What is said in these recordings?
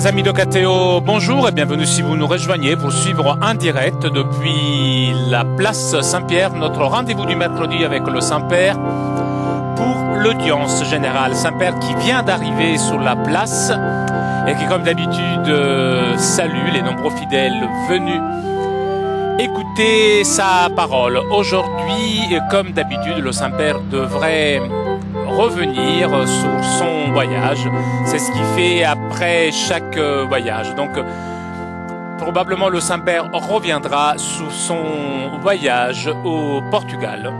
Chers amis de KTO, bonjour et bienvenue si vous nous rejoignez pour suivre en direct depuis la place Saint-Pierre, notre rendez-vous du mercredi avec le Saint-Père pour l'audience générale. Saint-Père qui vient d'arriver sur la place et qui, comme d'habitude, salue les nombreux fidèles venus écouter sa parole. Aujourd'hui, comme d'habitude, le Saint-Père devrait revenir sur son voyage. C'est ce qu'il fait après chaque voyage. Donc, probablement le Saint-Père reviendra sur son voyage au Portugal.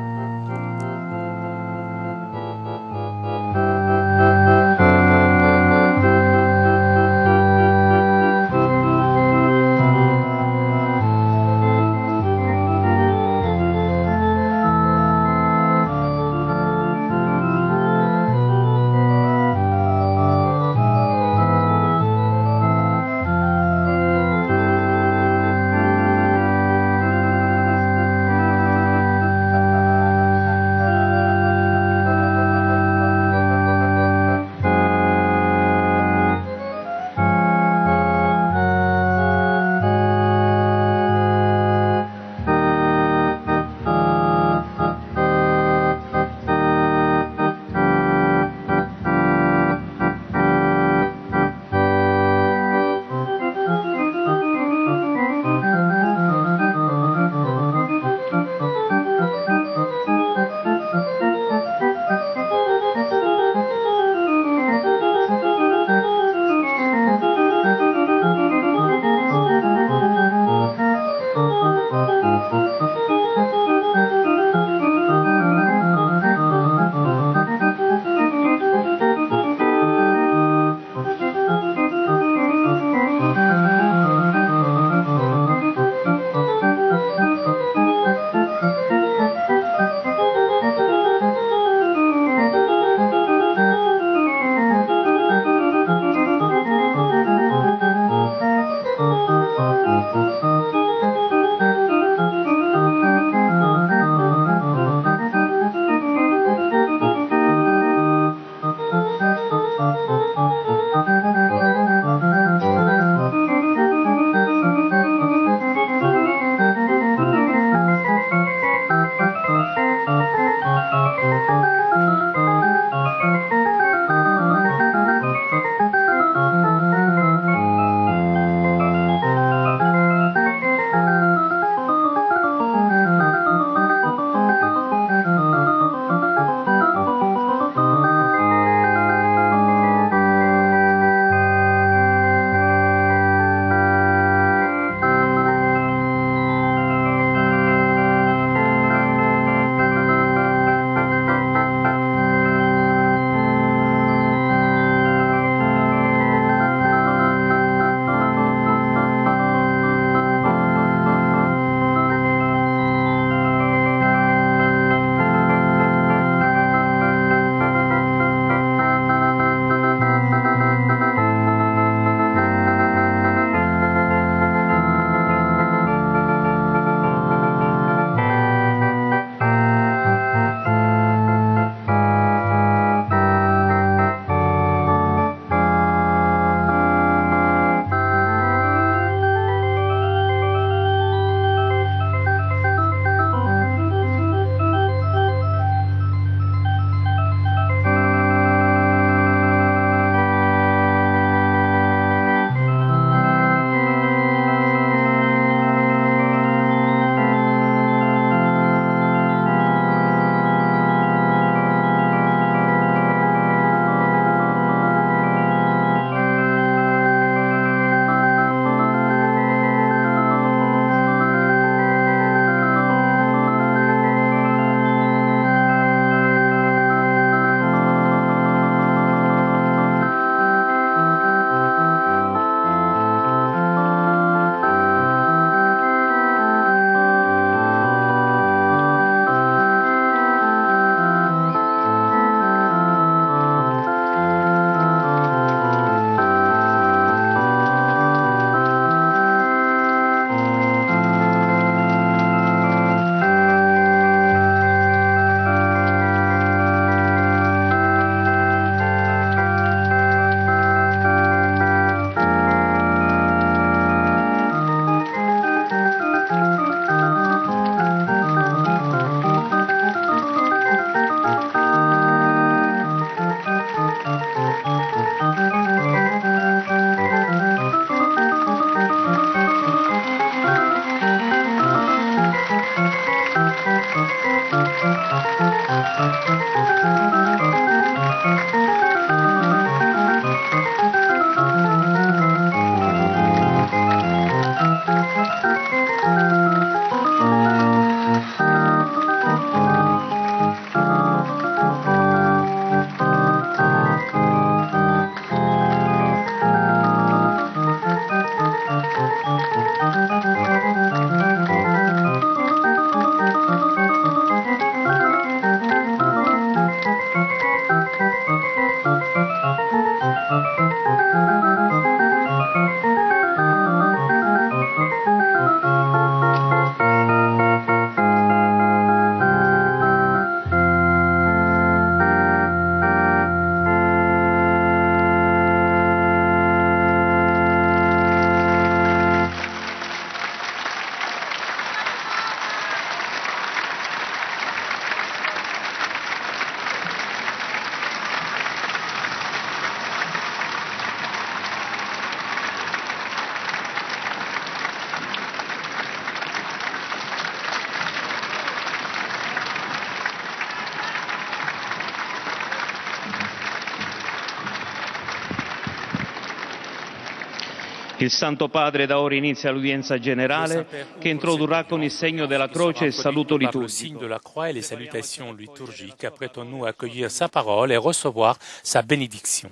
Il Santo Padre da ora inizia l'udienza generale che introdurrà con il segno della croce il saluto par le signe liturgico. de la croix et les salutations liturgiques, apprêtons-nous à accueillir sa parole et recevoir sa bénédiction.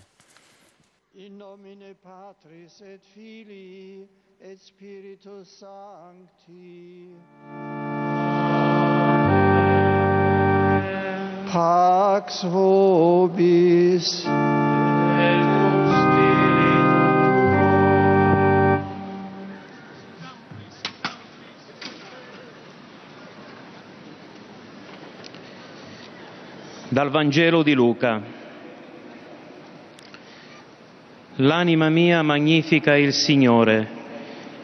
In nomine Patris et Filii et Spiritus Sancti. Pax vobis. Dal Vangelo di Luca. L'anima mia magnifica il Signore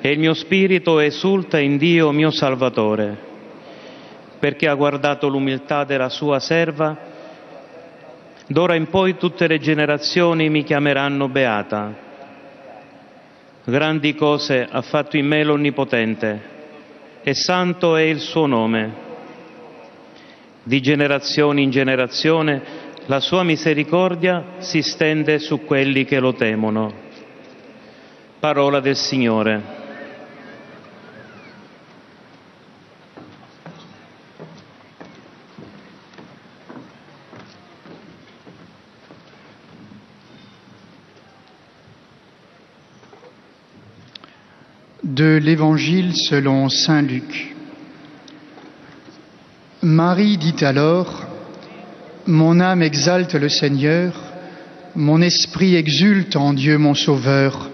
e il mio spirito esulta in Dio mio Salvatore, perché ha guardato l'umiltà della sua serva. D'ora in poi tutte le generazioni mi chiameranno beata. Grandi cose ha fatto in me l'Onnipotente e santo è il suo nome. Di generazione in generazione la sua misericordia si stende su quelli che lo temono. Parola del Signore. De l'Évangile selon saint Luc. Marie dit alors: Mon âme exalte le Seigneur, mon esprit exulte en Dieu mon Sauveur.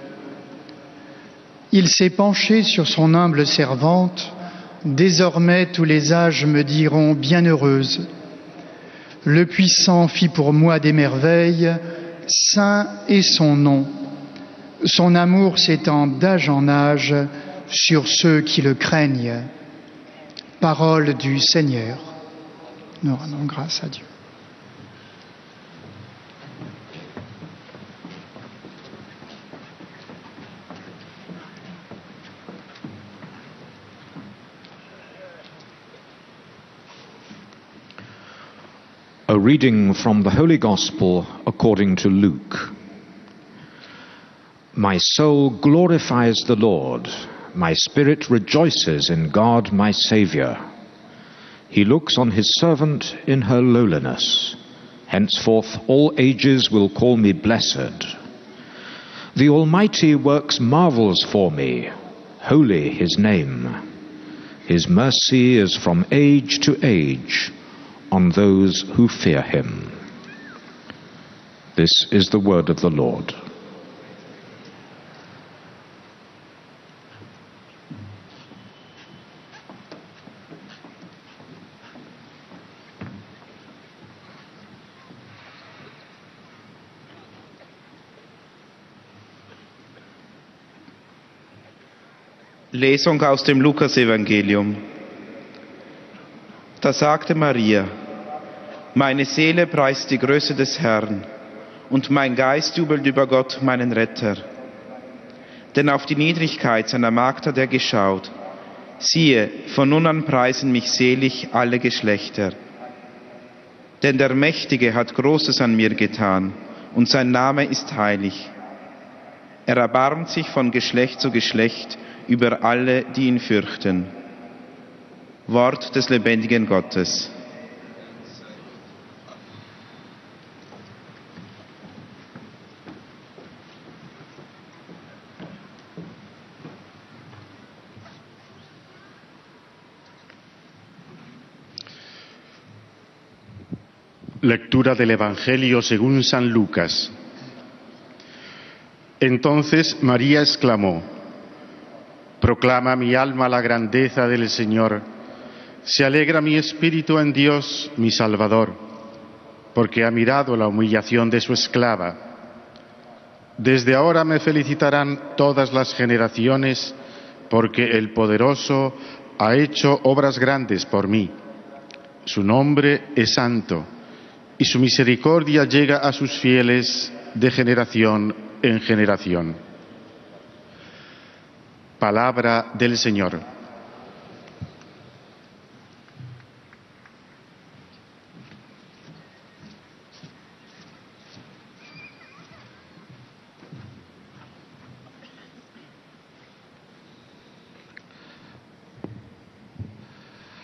Il s'est penché sur son humble servante, désormais tous les âges me diront bienheureuse. Le Puissant fit pour moi des merveilles, saint est son nom. Son amour s'étend d'âge en âge sur ceux qui le craignent. Parole du Seigneur. Nous rendons grâce à Dieu. A reading from the Holy Gospel according to Luke. My soul glorifies the Lord. My spirit rejoices in God my Saviour. He looks on his servant in her lowliness. Henceforth all ages will call me blessed. The Almighty works marvels for me. Holy his name. His mercy is from age to age on those who fear him. This is the word of the Lord. Lesung aus dem Lukasevangelium. Da sagte Maria: Meine Seele preist die Größe des Herrn, und mein Geist jubelt über Gott, meinen Retter. Denn auf die Niedrigkeit seiner Magd hat er geschaut. Siehe, von nun an preisen mich selig alle Geschlechter. Denn der Mächtige hat Großes an mir getan, und sein Name ist heilig. Er erbarmt sich von Geschlecht zu Geschlecht über alle, die ihn fürchten. Wort des lebendigen Gottes. Lectura del Evangelio según San Lucas. Entonces María exclamó: Proclama mi alma la grandeza del Señor. Se alegra mi espíritu en Dios, mi Salvador, porque ha mirado la humillación de su esclava. Desde ahora me felicitarán todas las generaciones, porque el Poderoso ha hecho obras grandes por mí. Su nombre es santo, y su misericordia llega a sus fieles de generación en generación. Palabra del Señor.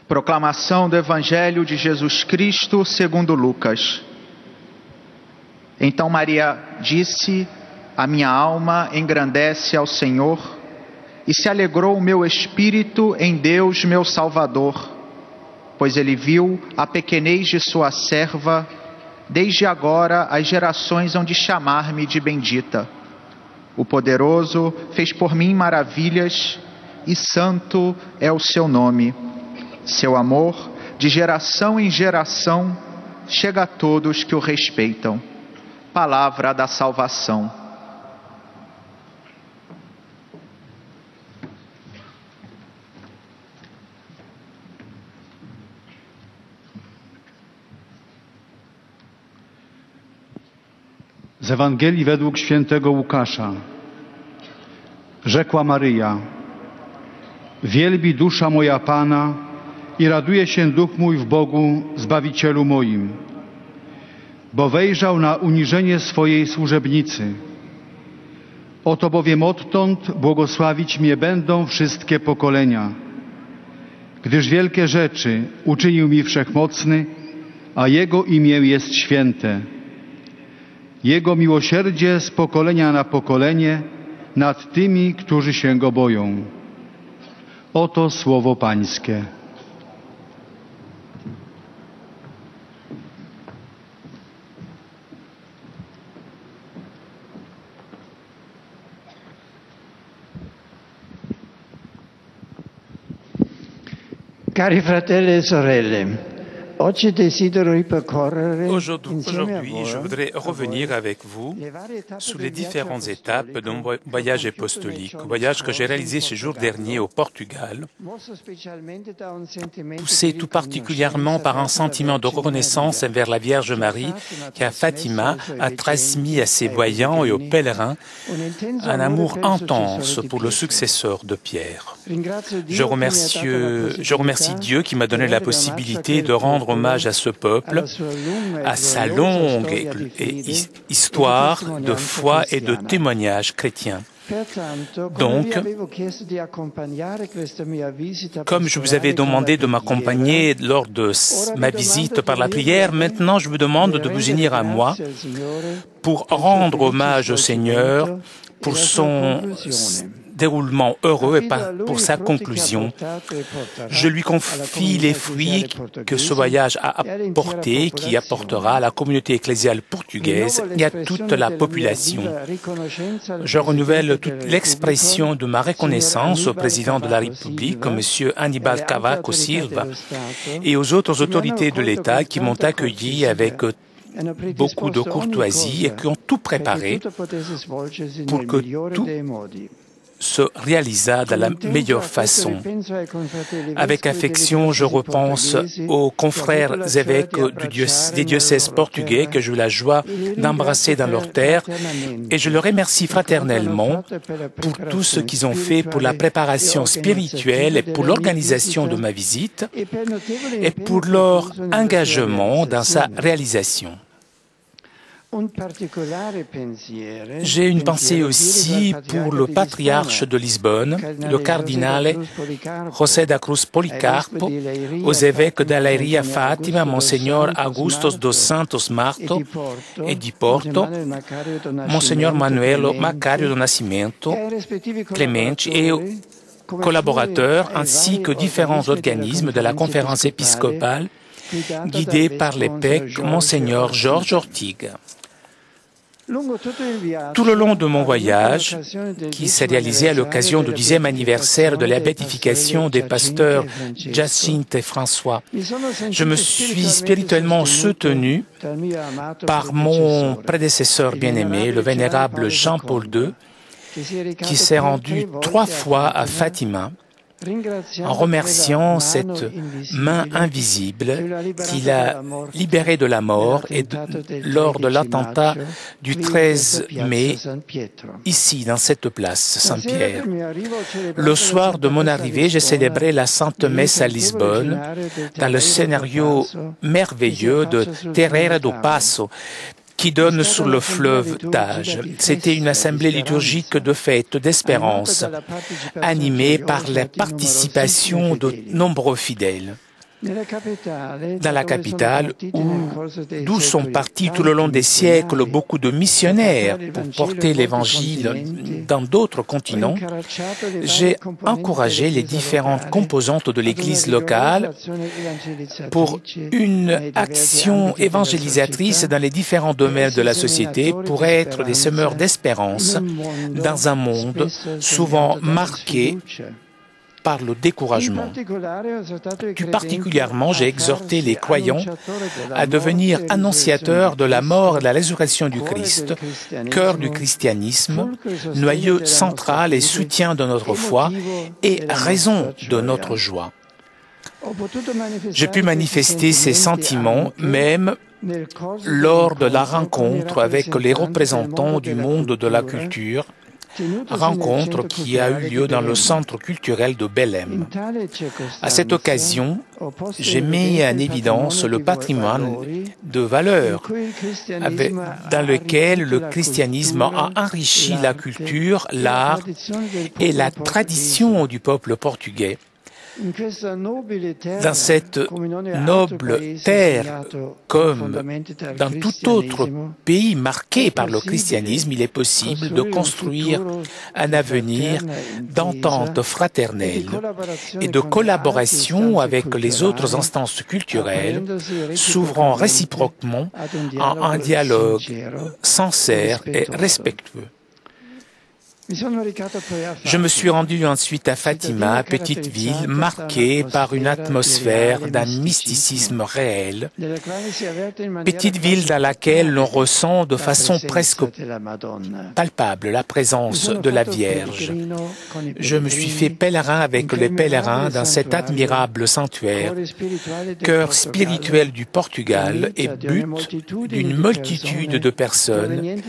Proclamação do Evangelho de Jesus Cristo segundo Lucas. Então Maria disse: a minha alma engrandece ao Senhor, e se alegrou o meu espírito em Deus meu Salvador, pois ele viu a pequenez de sua serva. Desde agora as gerações hão de chamar-me de bendita. O Poderoso fez por mim maravilhas, e santo é o seu nome. Seu amor, de geração em geração, chega a todos que o respeitam. Palavra da salvação. Z Ewangelii według świętego Łukasza. Rzekła Maryja: wielbi dusza moja Pana i raduje się duch mój w Bogu, Zbawicielu moim, bo wejrzał na uniżenie swojej służebnicy. Oto bowiem odtąd błogosławić mnie będą wszystkie pokolenia, gdyż wielkie rzeczy uczynił mi Wszechmocny, a Jego imię jest święte. Jego miłosierdzie z pokolenia na pokolenie nad tymi, którzy się Go boją. Oto słowo Pańskie. Cari fratelli e sorelle, oggi desidero ripercorrere Aujourd'hui, je voudrais revenir avec vous sur les différentes étapes de mon voyage apostolique, voyage que j'ai réalisé ce jour dernier au Portugal, poussé tout particulièrement par un sentiment de reconnaissance envers la Vierge Marie qui, à Fatima, a transmis à ses voyants et aux pèlerins un amour intense pour le successeur de Pierre. Je remercie Dieu qui m'a donné la possibilité de rendre hommage à ce peuple, à sa longue histoire de foi et de témoignage chrétien. Donc, comme je vous avais demandé de m'accompagner lors de ma visite par la prière, maintenant je vous demande de vous unir à moi pour rendre hommage au Seigneur pour son déroulement heureux et pour sa conclusion. Je lui confie les fruits que ce voyage a apportés, qui apportera à la communauté ecclésiale portugaise et à toute la population. Je renouvelle toute l'expression de ma reconnaissance au président de la République, M. Aníbal Cavaco Silva, et aux autres autorités de l'État qui m'ont accueilli avec beaucoup de courtoisie et qui ont tout préparé pour que tout se réalisa de la meilleure façon. Avec affection, je repense aux confrères évêques des diocèses portugais que j'ai eu la joie d'embrasser dans leur terre et je les remercie fraternellement pour tout ce qu'ils ont fait pour la préparation spirituelle et pour l'organisation de ma visite et pour leur engagement dans sa réalisation. J'ai une pensée aussi pour le patriarche de Lisbonne, le cardinal José da Cruz Policarpo, aux évêques d'Aleiria Fátima, Monseigneur Augustos dos Santos Marto et di Porto, Monseigneur Manuel Macário do Nascimento, Clemente et collaborateurs, ainsi que différents organismes de la conférence épiscopale, guidés par l'évêque Monseigneur Jorge Ortiga. Tout le long de mon voyage, qui s'est réalisé à l'occasion du 10e anniversaire de la béatification des pasteurs Jacinthe et François, je me suis spirituellement soutenu par mon prédécesseur bien-aimé, le vénérable Jean-Paul II, qui s'est rendu 3 fois à Fatima, en remerciant cette main invisible qui l'a libéré de la mort et lors de l'attentat du 13 mai, ici, dans cette place, Saint-Pierre. Le soir de mon arrivée, j'ai célébré la Sainte Messe à Lisbonne, dans le scénario merveilleux de Terreira do Passo, qui donne sur le fleuve Tage. C'était une assemblée liturgique de fête, d'espérance, animée par la participation de nombreux fidèles. Dans la capitale, d'où sont partis tout le long des siècles beaucoup de missionnaires pour porter l'Évangile dans d'autres continents, j'ai encouragé les différentes composantes de l'Église locale pour une action évangélisatrice dans les différents domaines de la société pour être des semeurs d'espérance dans un monde souvent marqué par le découragement. Plus particulièrement, j'ai exhorté les croyants à devenir annonciateurs de la mort et de la résurrection du Christ, cœur du christianisme, noyau central et soutien de notre foi et raison de notre joie. J'ai pu manifester ces sentiments même lors de la rencontre avec les représentants du monde de la culture, rencontre qui a eu lieu dans le centre culturel de Belém. À cette occasion, j'ai mis en évidence le patrimoine de valeurs dans lequel le christianisme a enrichi la culture, l'art et la tradition du peuple portugais. Dans cette noble terre, comme dans tout autre pays marqué par le christianisme, il est possible de construire un avenir d'entente fraternelle et de collaboration avec les autres instances culturelles, s'ouvrant réciproquement à un dialogue sincère et respectueux. Je me suis rendu ensuite à Fatima, petite ville marquée par une atmosphère d'un mysticisme réel, petite ville dans laquelle l'on ressent de façon presque palpable la présence de la Vierge. Je me suis fait pèlerin avec les pèlerins dans cet admirable sanctuaire, cœur spirituel du Portugal et but d'une multitude de personnes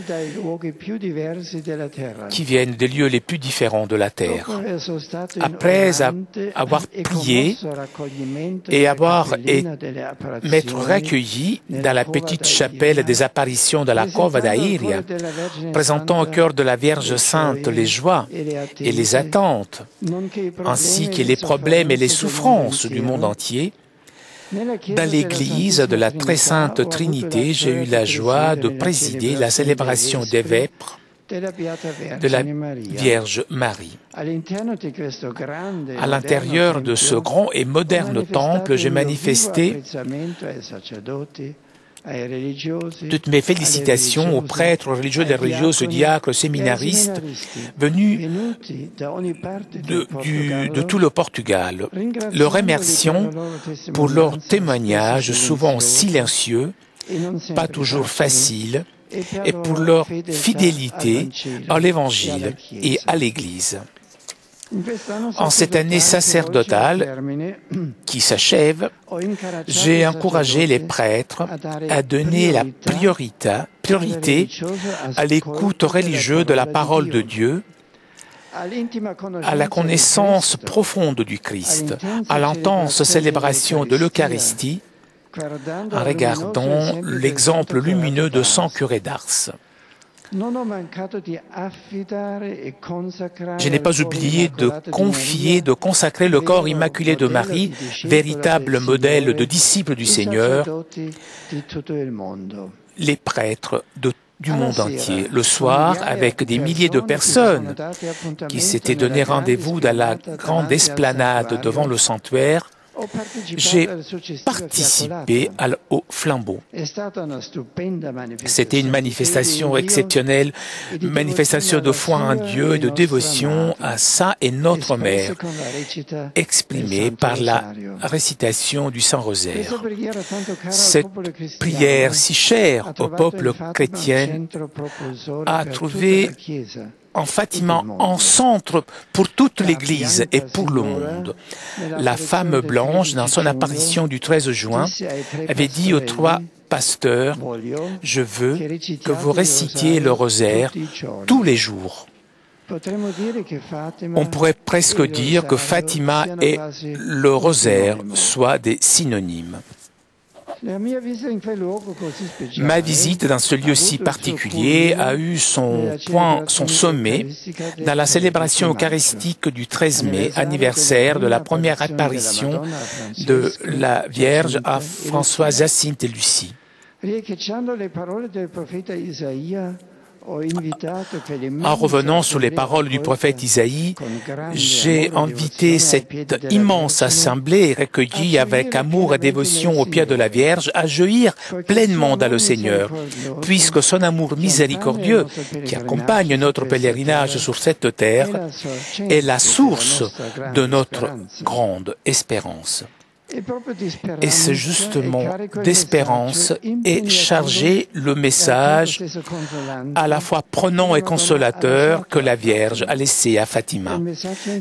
qui viennent des lieux les plus différents de la terre. Après avoir prié et m'être recueilli dans la petite chapelle des apparitions de la Cova da Iria, présentant au cœur de la Vierge Sainte les joies et les attentes, ainsi que les problèmes et les souffrances du monde entier, dans l'église de la Très Sainte Trinité, j'ai eu la joie de présider la célébration des vêpres de la Vierge Marie. À l'intérieur de ce grand et moderne temple, j'ai manifesté toutes mes félicitations aux prêtres religieux, des religieuses, diacres, séminaristes venus de tout le Portugal. Le remercions pour leur témoignage souvent silencieux, pas toujours facile, et pour leur fidélité à l'Évangile et à l'Église. En cette année sacerdotale qui s'achève, j'ai encouragé les prêtres à donner la priorité à l'écoute religieuse de la parole de Dieu, à la connaissance profonde du Christ, à l'intense célébration de l'Eucharistie, en regardant l'exemple lumineux de Saint Curé d'Ars. Je n'ai pas oublié de confier, de consacrer le corps immaculé de Marie, véritable modèle de disciple du Seigneur, les prêtres du monde entier. Le soir, avec des milliers de personnes qui s'étaient donné rendez-vous dans la grande esplanade devant le sanctuaire, j'ai participé au flambeau. C'était une manifestation exceptionnelle, une manifestation de foi en Dieu et de dévotion à sa et notre Mère, exprimée par la récitation du Saint-Rosaire. Cette prière si chère au peuple chrétien a trouvé en Fatima, en centre pour toute l'Église et pour le monde. La femme blanche, dans son apparition du 13 juin, avait dit aux 3 pasteurs, « Je veux que vous récitiez le rosaire tous les jours. » On pourrait presque dire que Fatima et le rosaire soient des synonymes. Ma visite dans ce lieu si particulier a eu son sommet dans la célébration eucharistique du 13 mai, anniversaire de la première apparition de la Vierge à Françoise, Jacinthe et Lucie. En revenant sur les paroles du prophète Isaïe, j'ai invité cette immense assemblée recueillie avec amour et dévotion aux pieds de la Vierge à jouir pleinement dans le Seigneur, puisque son amour miséricordieux qui accompagne notre pèlerinage sur cette terre est la source de notre grande espérance. Et c'est justement d'espérance est chargé le message à la fois prenant et consolateur que la Vierge a laissé à Fatima.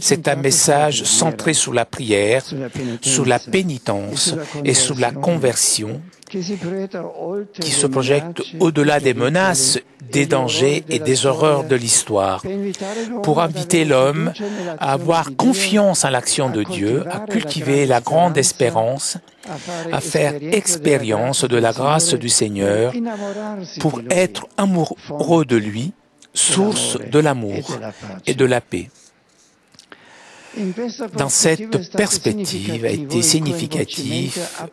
C'est un message centré sur la prière, sur la pénitence et sur la conversion qui se projette au-delà des menaces, des dangers et des horreurs de l'histoire, pour inviter l'homme à avoir confiance en l'action de Dieu, à cultiver la grande espérance, à faire expérience de la grâce du Seigneur, pour être amoureux de lui, source de l'amour et de la paix. Dans cette perspective a été significatif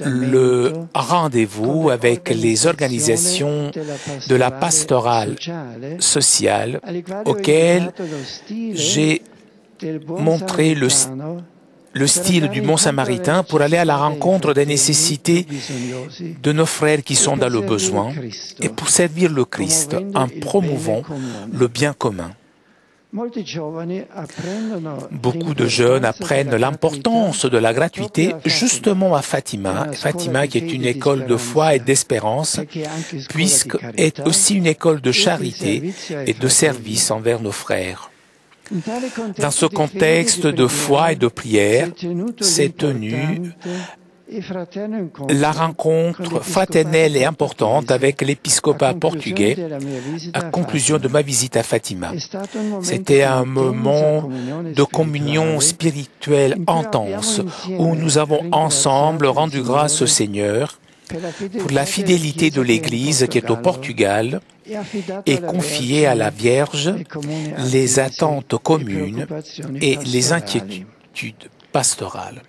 le rendez-vous avec les organisations de la pastorale sociale auquel j'ai montré le style du Bon Samaritain pour aller à la rencontre des nécessités de nos frères qui sont dans le besoin et pour servir le Christ en promouvant le bien commun. Beaucoup de jeunes apprennent l'importance de la gratuité justement à Fatima. Fatima qui est une école de foi et d'espérance, puisque est aussi une école de charité et de service envers nos frères. Dans ce contexte de foi et de prière, s'est tenue la rencontre fraternelle et importante avec l'épiscopat portugais à conclusion de ma visite à Fatima. C'était un moment de communion spirituelle intense où nous avons ensemble rendu grâce au Seigneur pour la fidélité de l'Église qui est au Portugal et confié à la Vierge les attentes communes et les inquiétudes pastorales.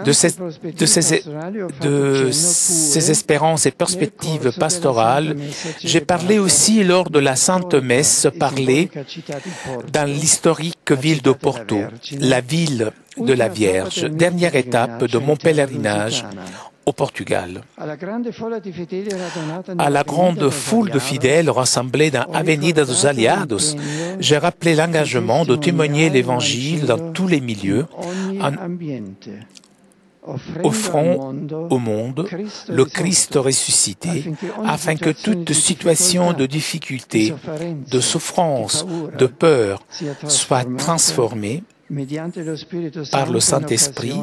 De ces espérances et perspectives pastorales, j'ai parlé aussi lors de la Sainte Messe dans l'historique ville de Porto, la ville de la Vierge, dernière étape de mon pèlerinage au Portugal. À la grande foule de fidèles rassemblés dans Avenida dos Aliados, j'ai rappelé l'engagement de témoigner l'Évangile dans tous les milieux, en offrant au monde le Christ ressuscité, afin que toute situation de difficulté, de souffrance, de peur soit transformée par le Saint-Esprit,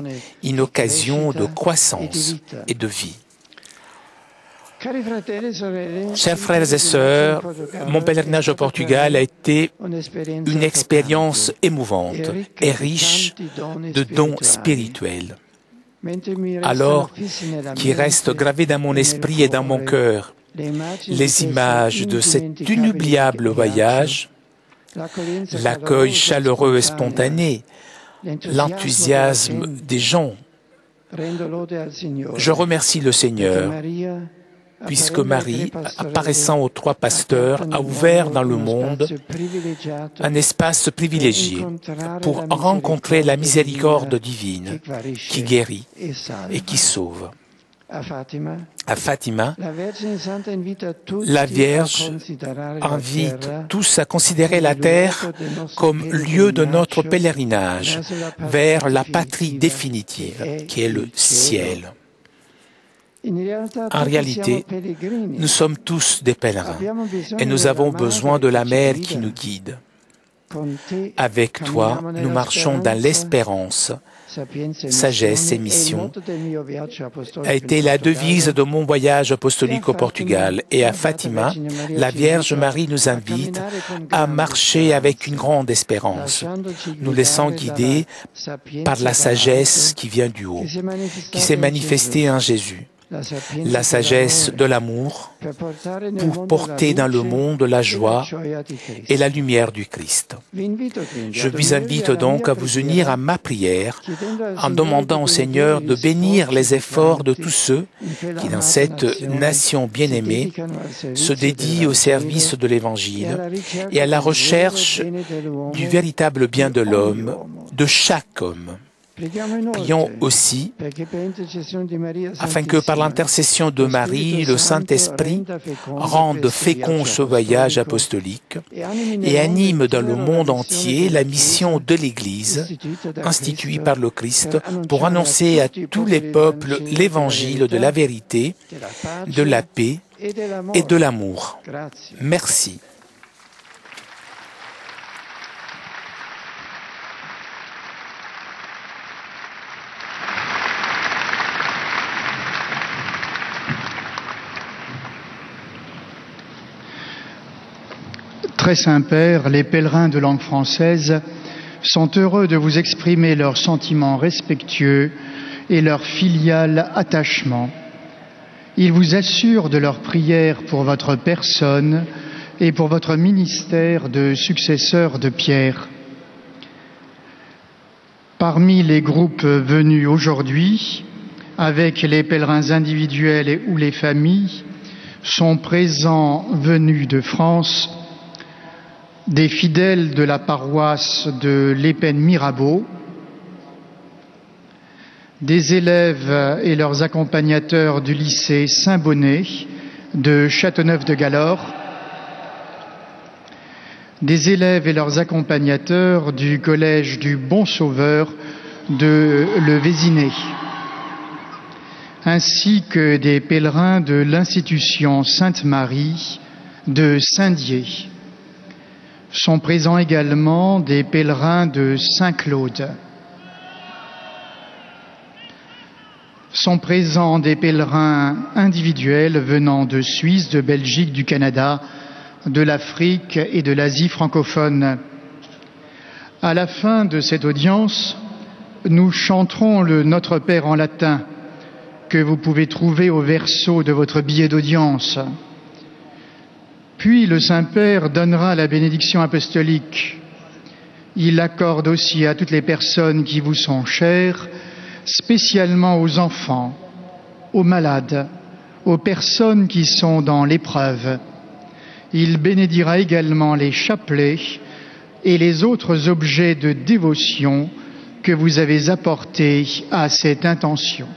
une occasion de croissance et de vie. Chers frères et sœurs, mon pèlerinage au Portugal a été une expérience émouvante et riche de dons spirituels. Alors qu'il reste gravé dans mon esprit et dans mon cœur les images de cet inoubliable voyage, l'accueil chaleureux et spontané, l'enthousiasme des gens. Je remercie le Seigneur, puisque Marie, apparaissant aux trois pasteurs, a ouvert dans le monde un espace privilégié pour rencontrer la miséricorde divine qui guérit et qui sauve. À Fatima, la Vierge invite tous à considérer la terre comme lieu de notre pèlerinage vers la patrie définitive, qui est le ciel. En réalité, nous sommes tous des pèlerins et nous avons besoin de la mer qui nous guide. Avec toi, nous marchons dans l'espérance, sagesse et mission a été la devise de mon voyage apostolique au Portugal. Et à Fatima, la Vierge Marie nous invite à marcher avec une grande espérance, nous laissant guider par la sagesse qui vient du haut, qui s'est manifestée en Jésus. La sagesse de l'amour pour porter dans le monde la joie et la lumière du Christ. Je vous invite donc à vous unir à ma prière en demandant au Seigneur de bénir les efforts de tous ceux qui, dans cette nation bien-aimée, se dédient au service de l'Évangile et à la recherche du véritable bien de l'homme, de chaque homme. Prions aussi afin que par l'intercession de Marie, le Saint-Esprit rende fécond ce voyage apostolique et anime dans le monde entier la mission de l'Église instituée par le Christ pour annoncer à tous les peuples l'Évangile de la vérité, de la paix et de l'amour. Merci. Très Saint-Père, les pèlerins de langue française sont heureux de vous exprimer leurs sentiments respectueux et leur filial attachement. Ils vous assurent de leur prière pour votre personne et pour votre ministère de successeur de Pierre. Parmi les groupes venus aujourd'hui, avec les pèlerins individuels ou les familles, sont présents venus de France des fidèles de la paroisse de l'Épène-Mirabeau, des élèves et leurs accompagnateurs du lycée Saint-Bonnet de Châteauneuf-de-Galore, des élèves et leurs accompagnateurs du collège du Bon-Sauveur de Le Vésinet, ainsi que des pèlerins de l'institution Sainte-Marie de Saint-Dié. Sont présents également des pèlerins de Saint-Claude. Sont présents des pèlerins individuels venant de Suisse, de Belgique, du Canada, de l'Afrique et de l'Asie francophone. À la fin de cette audience, nous chanterons le Notre Père en latin que vous pouvez trouver au verso de votre billet d'audience. Puis le Saint-Père donnera la bénédiction apostolique. Il l'accorde aussi à toutes les personnes qui vous sont chères, spécialement aux enfants, aux malades, aux personnes qui sont dans l'épreuve. Il bénédira également les chapelets et les autres objets de dévotion que vous avez apportés à cette intention.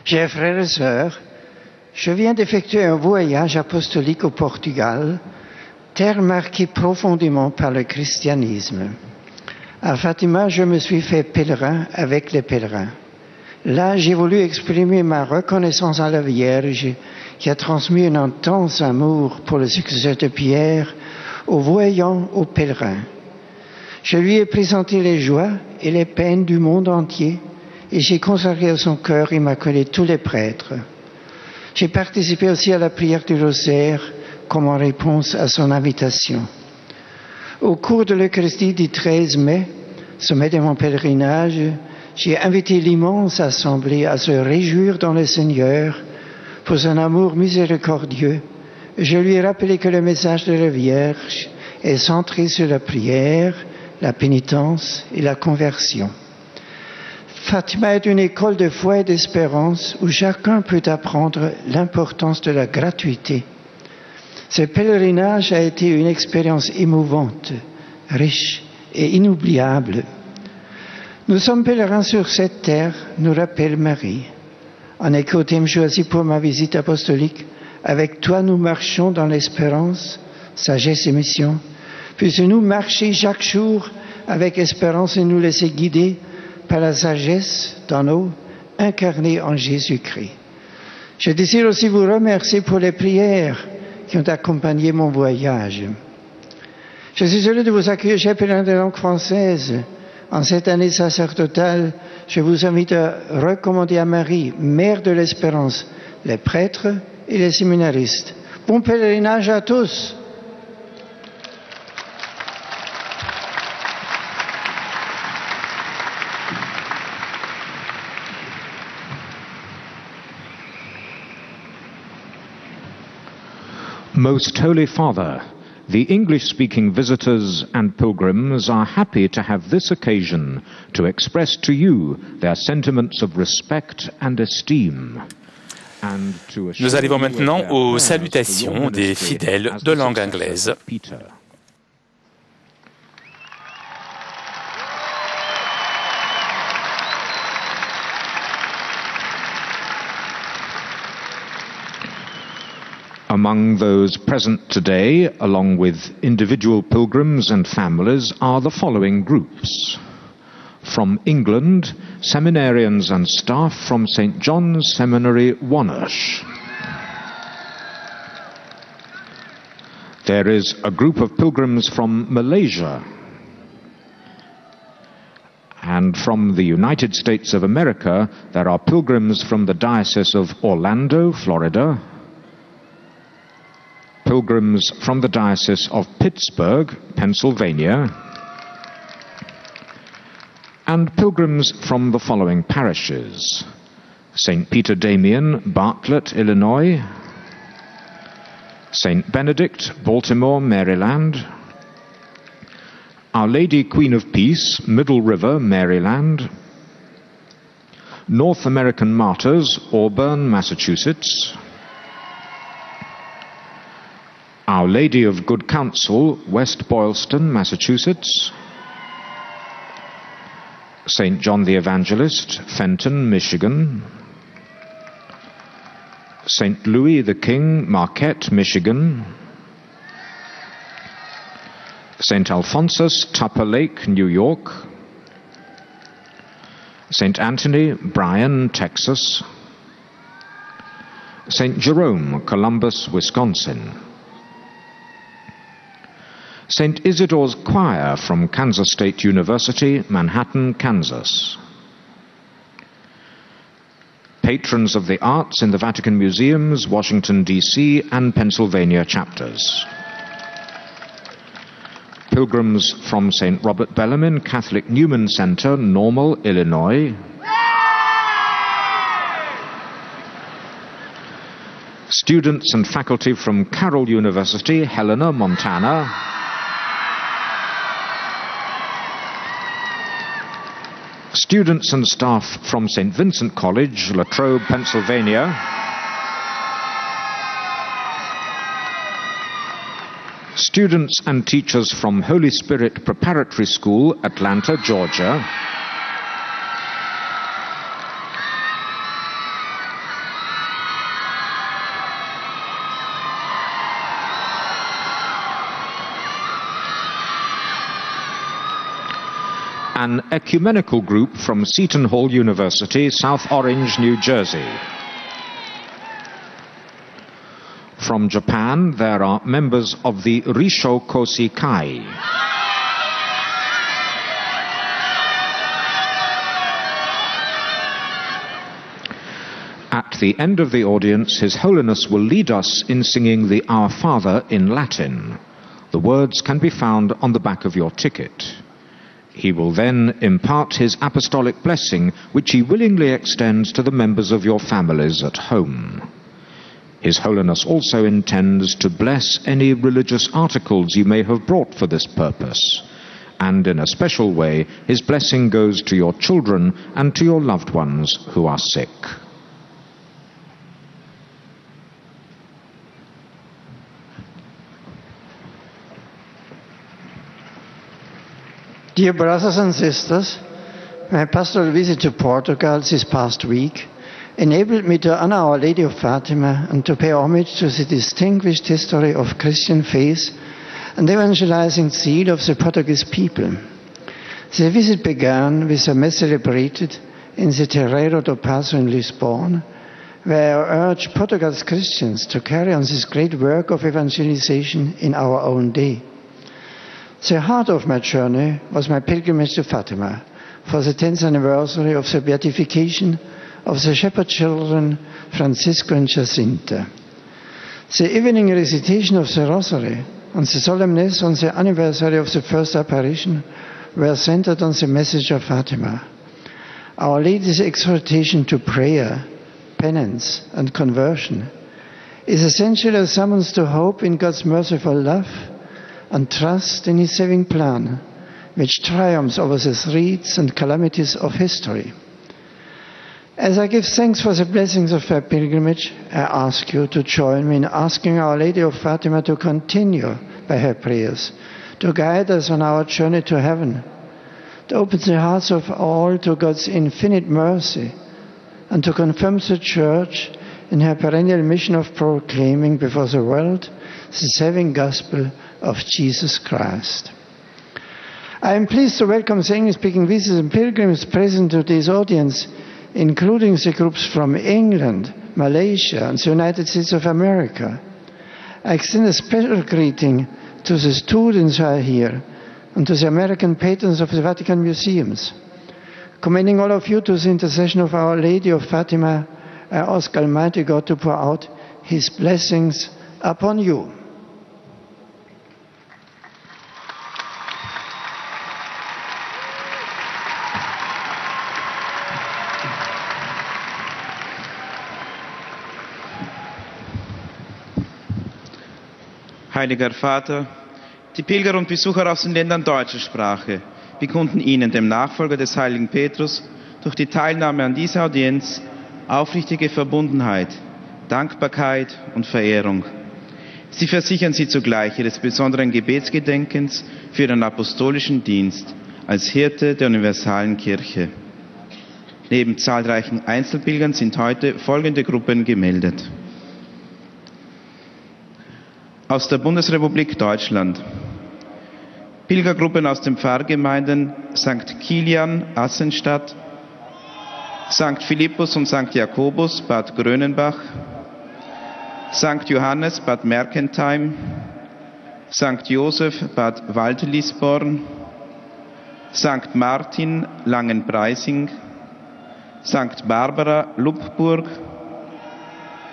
Chers frères et sœurs, je viens d'effectuer un voyage apostolique au Portugal, terre marquée profondément par le christianisme. À Fatima, je me suis fait pèlerin avec les pèlerins. Là, j'ai voulu exprimer ma reconnaissance à la Vierge qui a transmis un intense amour pour le successeur de Pierre aux voyants, aux pèlerins. Je lui ai présenté les joies et les peines du monde entier et j'ai consacré à son cœur immaculé tous les prêtres. J'ai participé aussi à la prière du rosaire comme en réponse à son invitation. Au cours de l'Eucharistie du 13 mai, sommet de mon pèlerinage, j'ai invité l'immense assemblée à se réjouir dans le Seigneur pour son amour miséricordieux. Je lui ai rappelé que le message de la Vierge est centré sur la prière, la pénitence et la conversion. Fatima est une école de foi et d'espérance où chacun peut apprendre l'importance de la gratuité. Ce pèlerinage a été une expérience émouvante, riche et inoubliable. Nous sommes pèlerins sur cette terre, nous rappelle Marie. En écho au thème choisi pour ma visite apostolique, Avec toi, nous marchons dans l'espérance, sagesse et mission. Puissions-nous marcher chaque jour avec espérance et nous laisser guider par la sagesse d'en haut, incarnée en Jésus-Christ. Je désire aussi vous remercier pour les prières qui ont accompagné mon voyage. Je suis heureux de vous accueillir, chers pèlerins de langue française. En cette année sacerdotale, je vous invite à recommander à Marie, Mère de l'Espérance, les prêtres et les séminaristes. Bon pèlerinage à tous! Most Holy Father, the English-speaking visitors and pilgrims are happy to have this occasion to express to you their sentiments of respect and esteem. Nous arrivons maintenant aux salutations des fidèles de langue anglaise. Among those present today, along with individual pilgrims and families, are the following groups. From England, seminarians and staff from St. John's Seminary, Wonersh. There is a group of pilgrims from Malaysia. And from the United States of America, there are pilgrims from the Diocese of Orlando, Florida, pilgrims from the Diocese of Pittsburgh, Pennsylvania, and pilgrims from the following parishes: St. Peter Damian, Bartlett, Illinois; St. Benedict, Baltimore, Maryland; Our Lady Queen of Peace, Middle River, Maryland; North American Martyrs, Auburn, Massachusetts; Our Lady of Good Counsel, West Boylston, Massachusetts; St. John the Evangelist, Fenton, Michigan; St. Louis the King, Marquette, Michigan; St. Alphonsus, Tupper Lake, New York; St. Anthony, Bryan, Texas; St. Jerome, Columbus, Wisconsin; St. Isidore's Choir from Kansas State University, Manhattan, Kansas; patrons of the arts in the Vatican Museums, Washington, D.C., and Pennsylvania chapters; pilgrims from St. Robert Bellarmine Catholic Newman Center, Normal, Illinois; students and faculty from Carroll University, Helena, Montana; students and staff from St. Vincent College, Latrobe, Pennsylvania; students and teachers from Holy Spirit Preparatory School, Atlanta, Georgia; an ecumenical group from Seton Hall University, South Orange, New Jersey. From Japan, there are members of the Risho Kosi Kai. At the end of the audience, His Holiness will lead us in singing the Our Father in Latin. The words can be found on the back of your ticket. He will then impart his apostolic blessing, which he willingly extends to the members of your families at home. His Holiness also intends to bless any religious articles you may have brought for this purpose. And in a special way, his blessing goes to your children and to your loved ones who are sick. Dear brothers and sisters, my pastoral visit to Portugal this past week enabled me to honor Our Lady of Fatima and to pay homage to the distinguished history of Christian faith and evangelizing zeal of the Portuguese people. The visit began with a mass celebrated in the Terreiro do Paço in Lisbon, where I urged Portuguese Christians to carry on this great work of evangelization in our own day. The heart of my journey was my pilgrimage to Fatima for the 10th anniversary of the beatification of the shepherd children Francisco and Jacinta. The evening recitation of the Rosary and the solemnness on the anniversary of the first apparition were centered on the message of Fatima. Our Lady's exhortation to prayer, penance, and conversion is essentially a summons to hope in God's merciful love and trust in His saving plan, which triumphs over the threats and calamities of history. As I give thanks for the blessings of my pilgrimage, I ask you to join me in asking Our Lady of Fatima to continue by her prayers, to guide us on our journey to heaven, to open the hearts of all to God's infinite mercy, and to confirm the Church in her perennial mission of proclaiming before the world the saving gospel of Jesus Christ. I am pleased to welcome the English-speaking visitors and pilgrims present to this audience, including the groups from England, Malaysia, and the United States of America. I extend a special greeting to the students who are here and to the American patrons of the Vatican Museums. Commending all of you to the intercession of Our Lady of Fatima, I ask Almighty God to pour out His blessings upon you. Heiliger Vater, die Pilger und Besucher aus den Ländern deutscher Sprache bekunden Ihnen, dem Nachfolger des heiligen Petrus, durch die Teilnahme an dieser Audienz aufrichtige Verbundenheit, Dankbarkeit und Verehrung. Sie versichern Sie zugleich Ihres besonderen Gebetsgedenkens für Ihren apostolischen Dienst als Hirte der universalen Kirche. Neben zahlreichen Einzelpilgern sind heute folgende Gruppen gemeldet. Aus der Bundesrepublik Deutschland. Pilgergruppen aus den Pfarrgemeinden St. Kilian, Assenstadt, St. Philippus und St. Jakobus, Bad Grönenbach, St. Johannes, Bad Mergentheim, St. Josef, Bad Waldlisborn, St. Martin, Langenpreising, St. Barbara, Luppburg,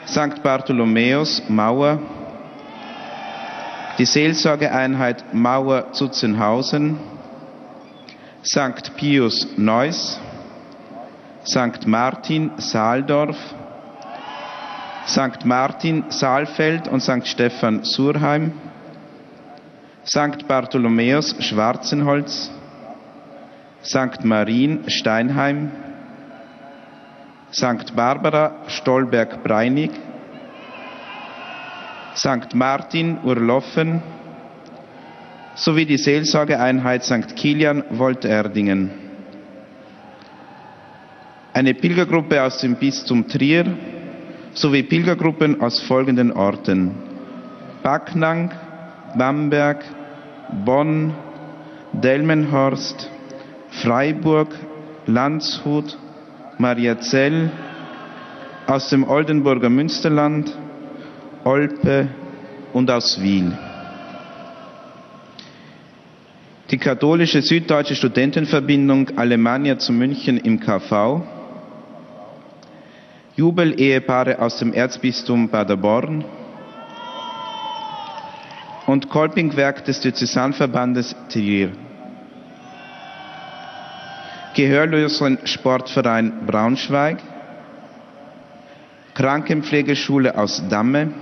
St. Bartholomäus, Mauer, die Seelsorgeeinheit Mauer-Zutzenhausen, St. Pius Neuss, St. Martin Saaldorf, St. Martin Saalfeld und St. Stephan Surheim, St. Bartholomäus Schwarzenholz, St. Marien Steinheim, St. Barbara Stolberg-Breinig, St. Martin Urloffen sowie die Seelsorgeeinheit St. Kilian Wolterdingen. Eine Pilgergruppe aus dem Bistum Trier sowie Pilgergruppen aus folgenden Orten: Backnang, Bamberg, Bonn, Delmenhorst, Freiburg, Landshut, Mariazell, aus dem Oldenburger Münsterland, Olpe und aus Wiel. Die katholische Süddeutsche Studentenverbindung Alemannia zu München im KV, Jubel-Ehepaare aus dem Erzbistum Paderborn und Kolpingwerk des Diözesanverbandes Trier. Gehörlosensportverein Braunschweig, Krankenpflegeschule aus Damme,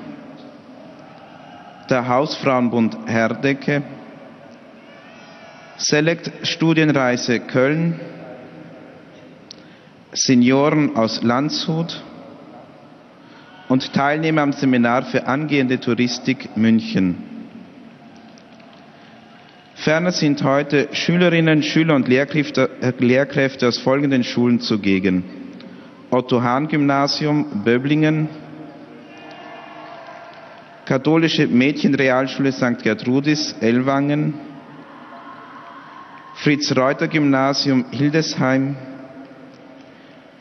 der Hausfrauenbund Herdecke, Select Studienreise Köln, Senioren aus Landshut und Teilnehmer am Seminar für angehende Touristik München. Ferner sind heute Schülerinnen, Schüler und Lehrkräfte aus folgenden Schulen zugegen: Otto-Hahn-Gymnasium Böblingen, Katholische Mädchenrealschule St. Gertrudis Ellwangen, Fritz-Reuter-Gymnasium Hildesheim,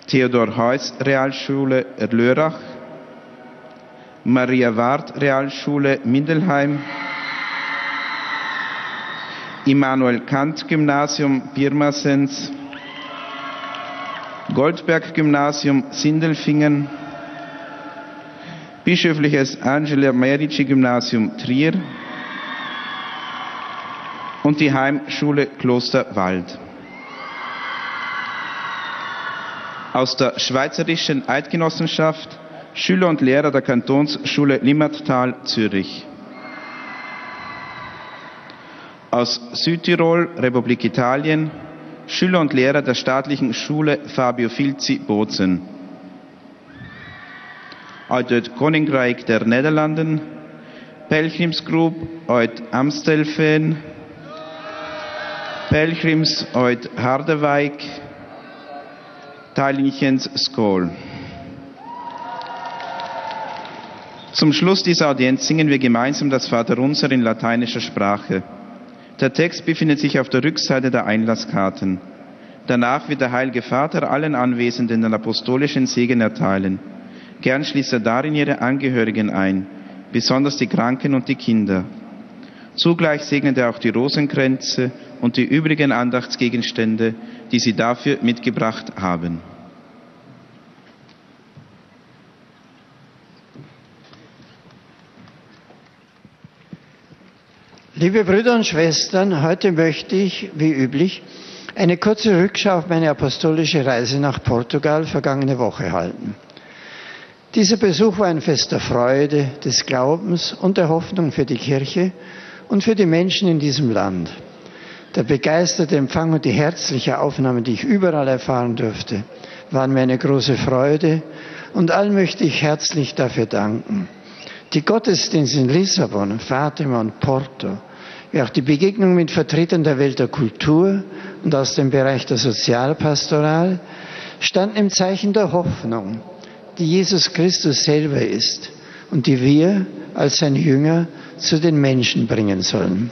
Theodor-Heuss-Realschule Lörrach, Maria-Ward-Realschule Mindelheim, Immanuel-Kant-Gymnasium Pirmasens, Goldberg-Gymnasium Sindelfingen, Bischöfliches Angela Merici-Gymnasium Trier und die Heimschule Kloster Wald. Aus der Schweizerischen Eidgenossenschaft Schüler und Lehrer der Kantonsschule Limmattal Zürich. Aus Südtirol, Republik Italien, Schüler und Lehrer der staatlichen Schule Fabio Filzi Bozen. Uit het Koninkrijk der Nederlanden, Pelgrimsgroep uit Amstelveen, Pelgrims uit Harderwijk, Teilingchens School. Zum Schluss dieser Audienz singen wir gemeinsam das Vaterunser in lateinischer Sprache. Der Text befindet sich auf der Rückseite der Einlasskarten. Danach wird der Heilige Vater allen Anwesenden den apostolischen Segen erteilen. Gern schließt er darin ihre Angehörigen ein, besonders die Kranken und die Kinder. Zugleich segnet er auch die Rosenkränze und die übrigen Andachtsgegenstände, die sie dafür mitgebracht haben. Liebe Brüder und Schwestern, heute möchte ich, wie üblich, eine kurze Rückschau auf meine apostolische Reise nach Portugal vergangene Woche halten. Dieser Besuch war ein Fest der Freude, des Glaubens und der Hoffnung für die Kirche und für die Menschen in diesem Land. Der begeisterte Empfang und die herzliche Aufnahme, die ich überall erfahren durfte, waren mir eine große Freude und allen möchte ich herzlich dafür danken. Die Gottesdienste in Lissabon, Fatima und Porto, wie auch die Begegnung mit Vertretern der Welt der Kultur und aus dem Bereich der Sozialpastoral standen im Zeichen der Hoffnung, die Jesus Christus selber ist und die wir als sein Jünger zu den Menschen bringen sollen.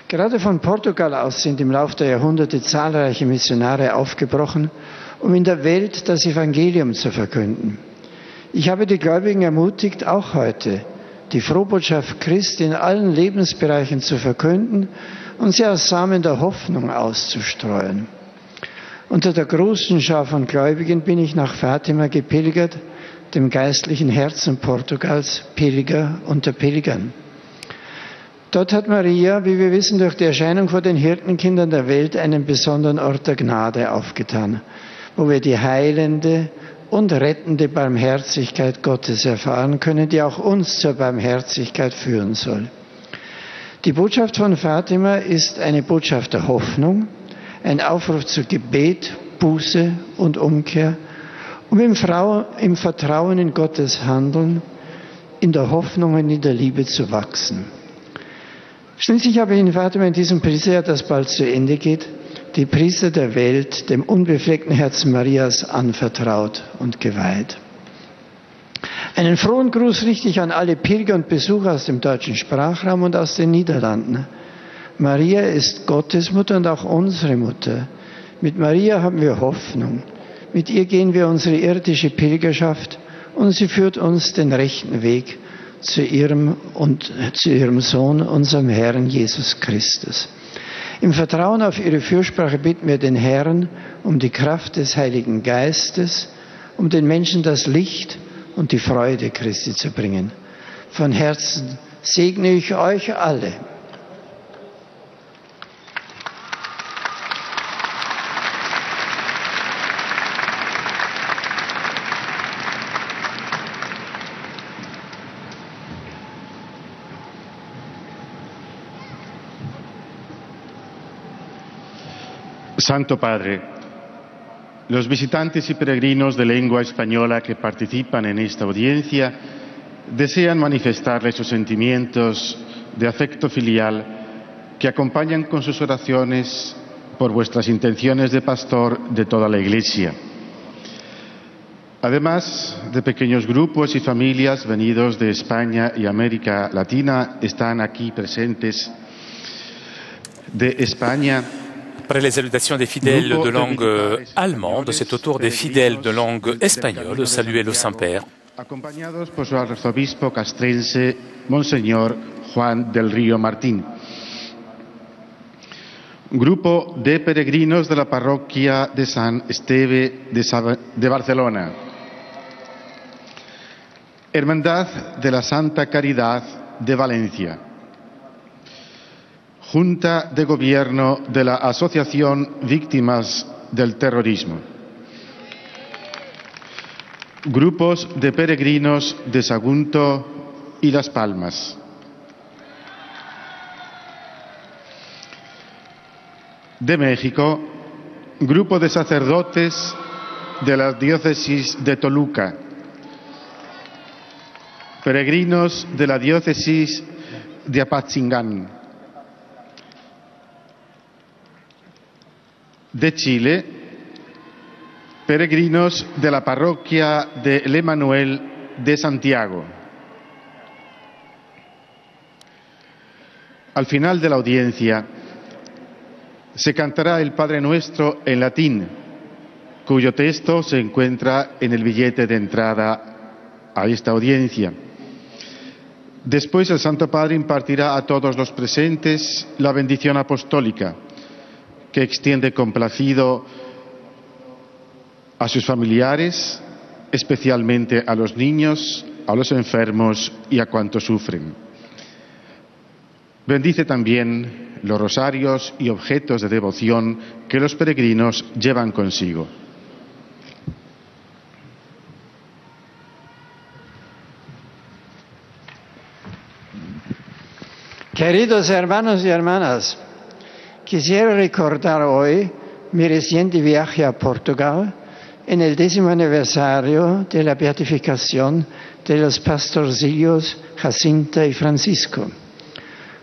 Gerade von Portugal aus sind im Laufe der Jahrhunderte zahlreiche Missionare aufgebrochen, um in der Welt das Evangelium zu verkünden. Ich habe die Gläubigen ermutigt, auch heute die Frohbotschaft Christi in allen Lebensbereichen zu verkünden und sie als Samen der Hoffnung auszustreuen. Unter der großen Schar von Gläubigen bin ich nach Fatima gepilgert, dem geistlichen Herzen Portugals, Pilger unter Pilgern. Dort hat Maria, wie wir wissen, durch die Erscheinung vor den Hirtenkindern der Welt einen besonderen Ort der Gnade aufgetan, wo wir die heilende und rettende Barmherzigkeit Gottes erfahren können, die auch uns zur Barmherzigkeit führen soll. Die Botschaft von Fatima ist eine Botschaft der Hoffnung, ein Aufruf zu Gebet, Buße und Umkehr, um im Vertrauen in Gottes Handeln, in der Hoffnung und in der Liebe zu wachsen. Schließlich habe ich in Fatima in diesem Priesterjahr, das bald zu Ende geht, die Priester der Welt dem unbefleckten Herzen Marias anvertraut und geweiht. Einen frohen Gruß richte ich an alle Pilger und Besucher aus dem deutschen Sprachraum und aus den Niederlanden. Maria ist Gottes Mutter und auch unsere Mutter. Mit Maria haben wir Hoffnung. Mit ihr gehen wir unsere irdische Pilgerschaft und sie führt uns den rechten Weg zu ihrem Sohn, unserem Herrn Jesus Christus. Im Vertrauen auf ihre Fürsprache bitten wir den Herrn um die Kraft des Heiligen Geistes, um den Menschen das Licht und die Freude Christi zu bringen. Von Herzen segne ich euch alle. Santo Padre, los visitantes y peregrinos de lengua española que participan en esta audiencia desean manifestarle sus sentimientos de afecto filial que acompañan con sus oraciones por vuestras intenciones de pastor de toda la Iglesia. Además de pequeños grupos y familias venidos de España y América Latina, están aquí presentes de España. Après les salutations des fidèles de langue allemande, c'est au tour des fidèles de langue espagnole de saluer le Saint-Père. Acompañados por su arzobispo castrense, Monseñor Juan del Río Martín. Grupo de peregrinos de la parroquia de San Esteve de Barcelona. Hermandad de la Santa Caridad de Valencia. Junta de Gobierno de la Asociación Víctimas del Terrorismo. Grupos de peregrinos de Sagunto y Las Palmas. De México, grupo de sacerdotes de la diócesis de Toluca. Peregrinos de la diócesis de Apatzingán. De Chile, peregrinos de la parroquia de El Emanuel de Santiago. Al final de la audiencia se cantará el Padre Nuestro en latín, cuyo texto se encuentra en el billete de entrada a esta audiencia. Después el Santo Padre impartirá a todos los presentes la bendición apostólica, que extiende complacido a sus familiares, especialmente a los niños, a los enfermos y a cuantos sufren. Bendice también los rosarios y objetos de devoción que los peregrinos llevan consigo. Queridos hermanos y hermanas, quisiera recordar hoy mi reciente viaje a Portugal en el 10º aniversario de la beatificación de los pastorcillos Jacinta y Francisco.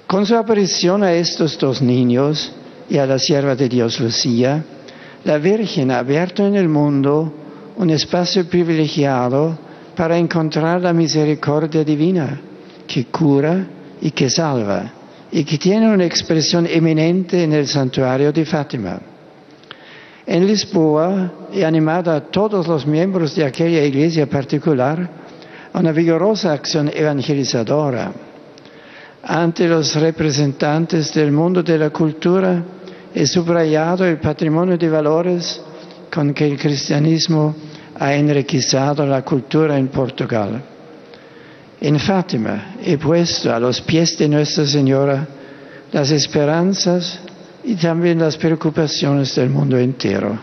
Con su aparición a estos dos niños y a la sierva de Dios Lucía, la Virgen ha abierto en el mundo un espacio privilegiado para encontrar la misericordia divina que cura y que salva, y que tiene una expresión eminente en el santuario de Fátima. En Lisboa he animado a todos los miembros de aquella iglesia particular a una vigorosa acción evangelizadora. Ante los representantes del mundo de la cultura he subrayado el patrimonio de valores con que el cristianismo ha enriquecido la cultura en Portugal. En Fátima he puesto a los pies de Nuestra Señora las esperanzas y también las preocupaciones del mundo entero.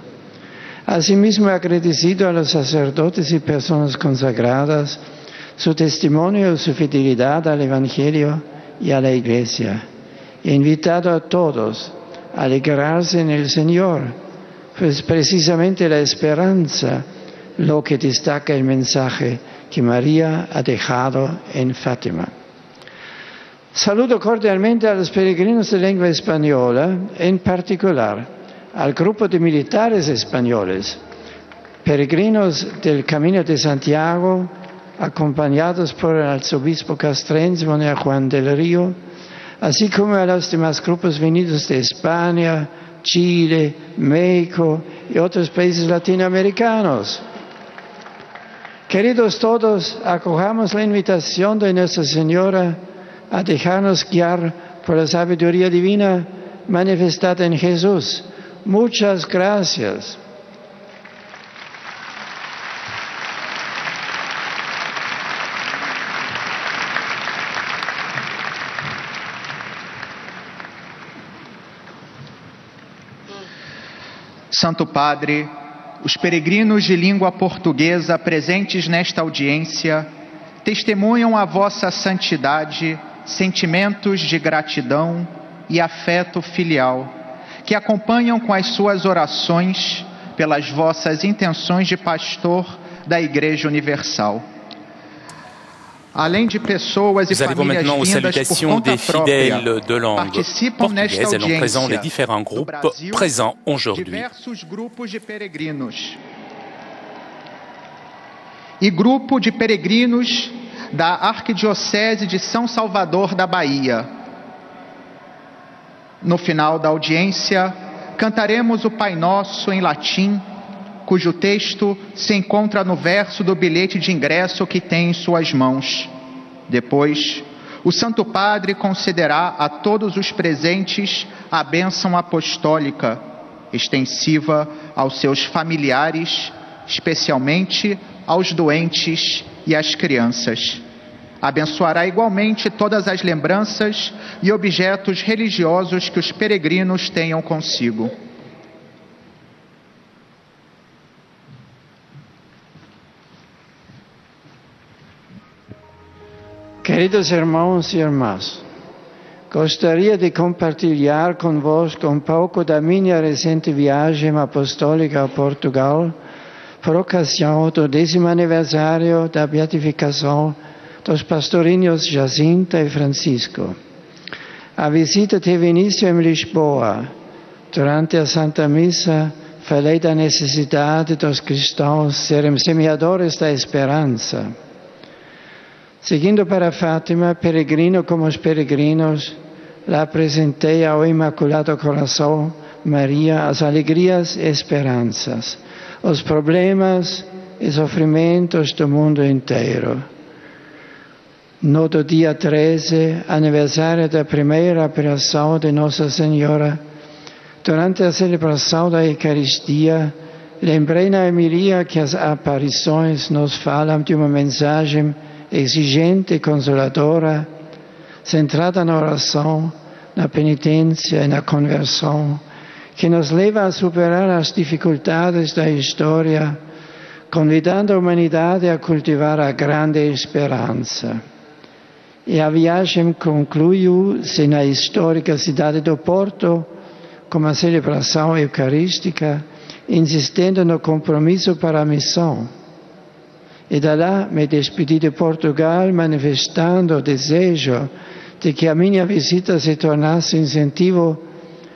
Asimismo he agradecido a los sacerdotes y personas consagradas su testimonio y su fidelidad al Evangelio y a la Iglesia. He invitado a todos a alegrarse en el Señor, pues precisamente la esperanza lo que destaca el mensaje que María ha dejado en Fátima. Saludo cordialmente a los peregrinos de lengua española, en particular al grupo de militares españoles, peregrinos del Camino de Santiago, acompañados por el arzobispo castrense Monseñor Juan del Río, así como a los demás grupos venidos de España, Chile, México y otros países latinoamericanos. Queridos todos, acojamos la invitación de Nuestra Señora a dejarnos guiar por la sabiduría divina manifestada en Jesús. Muchas gracias. Santo Padre, os peregrinos de língua portuguesa presentes nesta audiência testemunham a vossa santidade, sentimentos de gratidão e afeto filial, que acompanham com as suas orações pelas vossas intenções de pastor da Igreja Universal. Além de pessoas e famílias vindas por conta própria, participam nesta audiência do Brasil diversos grupos de peregrinos. e grupo de peregrinos da Arquidiocese de São Salvador da Bahia. No final da audiência, cantaremos o Pai Nosso em latim, cujo texto se encontra no verso do bilhete de ingresso que tem em suas mãos. Depois, o Santo Padre concederá a todos os presentes a bênção apostólica, extensiva aos seus familiares, especialmente aos doentes e às crianças. Abençoará igualmente todas as lembranças e objetos religiosos que os peregrinos tenham consigo. Queridos irmãos e irmãs, gostaria de compartilhar convosco um pouco da minha recente viagem apostólica a Portugal, por ocasião do 10º aniversário da beatificação dos pastorinhos Jacinta e Francisco. A visita teve início em Lisboa. Durante a Santa Missa, falei da necessidade dos cristãos serem semeadores da esperança. Seguindo para Fátima, peregrino como os peregrinos, lá apresentei ao Imaculado Coração Maria as alegrias e esperanças, os problemas e sofrimentos do mundo inteiro. No dia 13, aniversário da primeira aparição de Nossa Senhora, durante a celebração da Eucaristia, lembrei na homilia que as aparições nos falam de uma mensagem exigente e consoladora, centrada na oração, na penitência e na conversão, que nos leva a superar as dificuldades da história, convidando a humanidade a cultivar a grande esperança. E a viagem concluiu-se na histórica cidade do Porto, com uma celebração eucarística, insistindo no compromisso para a missão. E da lá me despedi de Portugal, manifestando o desejo de que a minha visita se tornasse incentivo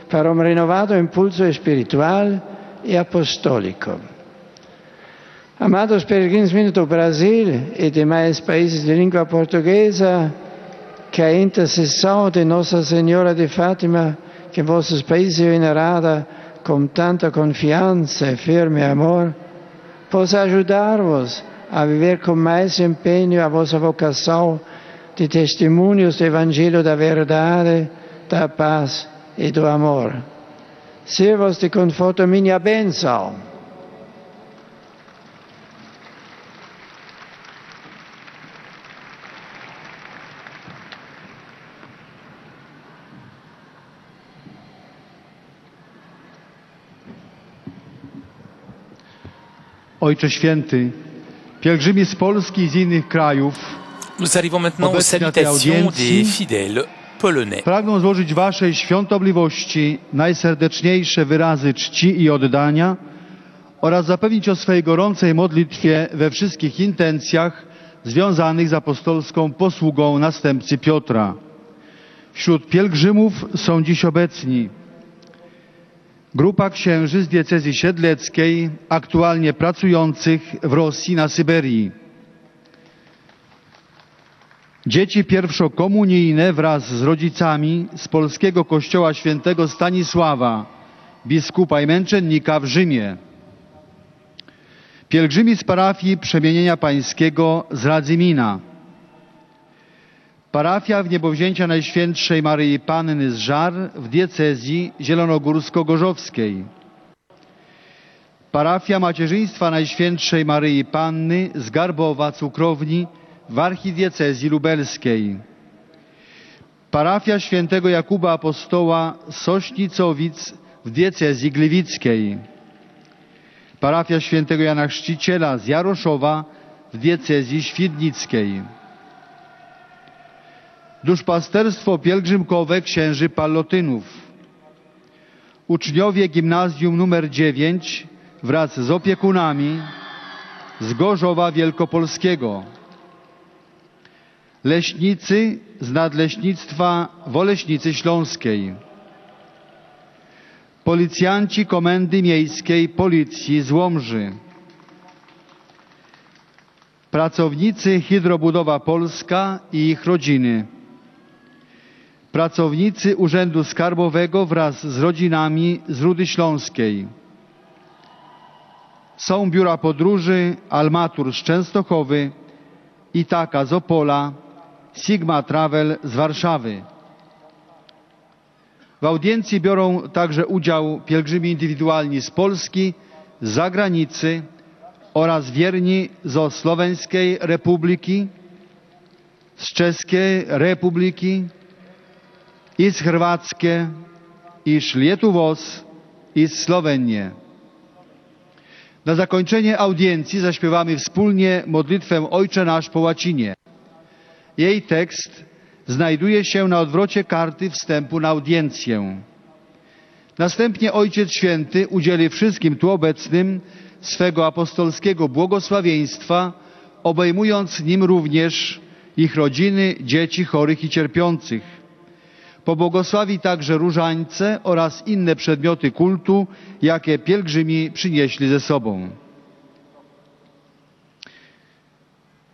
para um renovado impulso espiritual e apostólico. Amados peregrinos vindos do Brasil e demais países de língua portuguesa, que a intercessão de Nossa Senhora de Fátima, que em vossos países é venerada com tanta confiança e firme amor, possa ajudar-vos a viver com mais empenho a vossa vocação de testemunhos do Evangelho da verdade, da paz e do amor. Sirva-vos de conforto a minha bênção. Ojcze Święty, pielgrzymi z Polski i z innych krajów Nous arrivons maintenant aux salutations des fidèles polonais. Pragną złożyć Waszej świątobliwości najserdeczniejsze wyrazy czci i oddania oraz zapewnić o swej gorącej modlitwie we wszystkich intencjach związanych z apostolską posługą następcy Piotra. Wśród pielgrzymów są dziś obecni grupa księży z diecezji siedleckiej, aktualnie pracujących w Rosji na Syberii. Dzieci pierwszokomunijne wraz z rodzicami z polskiego kościoła świętego Stanisława, biskupa i męczennika w Rzymie. Pielgrzymi z parafii Przemienienia Pańskiego z Radzymina. Parafia Wniebowzięcia Najświętszej Maryi Panny z Żar w diecezji zielonogórsko-gorzowskiej. Parafia Macierzyństwa Najświętszej Maryi Panny z Garbowa Cukrowni w archidiecezji lubelskiej. Parafia Świętego Jakuba Apostoła Sośnicowic w diecezji gliwickiej. Parafia Świętego Jana Chrzciciela z Jaroszowa w diecezji świdnickiej. Duszpasterstwo pielgrzymkowe księży Pallotynów. Uczniowie gimnazjum nr 9 wraz z opiekunami z Gorzowa Wielkopolskiego. Leśnicy z Nadleśnictwa w Oleśnicy Śląskiej. Policjanci Komendy Miejskiej Policji z Łomży. pracownicy Hydrobudowa Polska i ich rodziny, pracownicy Urzędu Skarbowego wraz z rodzinami z Rudy Śląskiej. Są biura podróży Almatur z Częstochowy, Itaka z Opola, Sigma Travel z Warszawy. W audiencji biorą także udział pielgrzymi indywidualni z Polski, z zagranicy oraz wierni ze Słoweńskiej Republiki, z Czeskiej Republiki, i z Chorwackie, i z Lietuvos, i z Słowenii. Na zakończenie audiencji zaśpiewamy wspólnie modlitwę Ojcze Nasz po łacinie. Jej tekst znajduje się na odwrocie karty wstępu na audiencję. Następnie Ojciec Święty udzieli wszystkim tu obecnym swego apostolskiego błogosławieństwa, obejmując nim również ich rodziny, dzieci chorych i cierpiących. Pobłogosławi także różańce oraz inne przedmioty kultu, jakie pielgrzymi przynieśli ze sobą.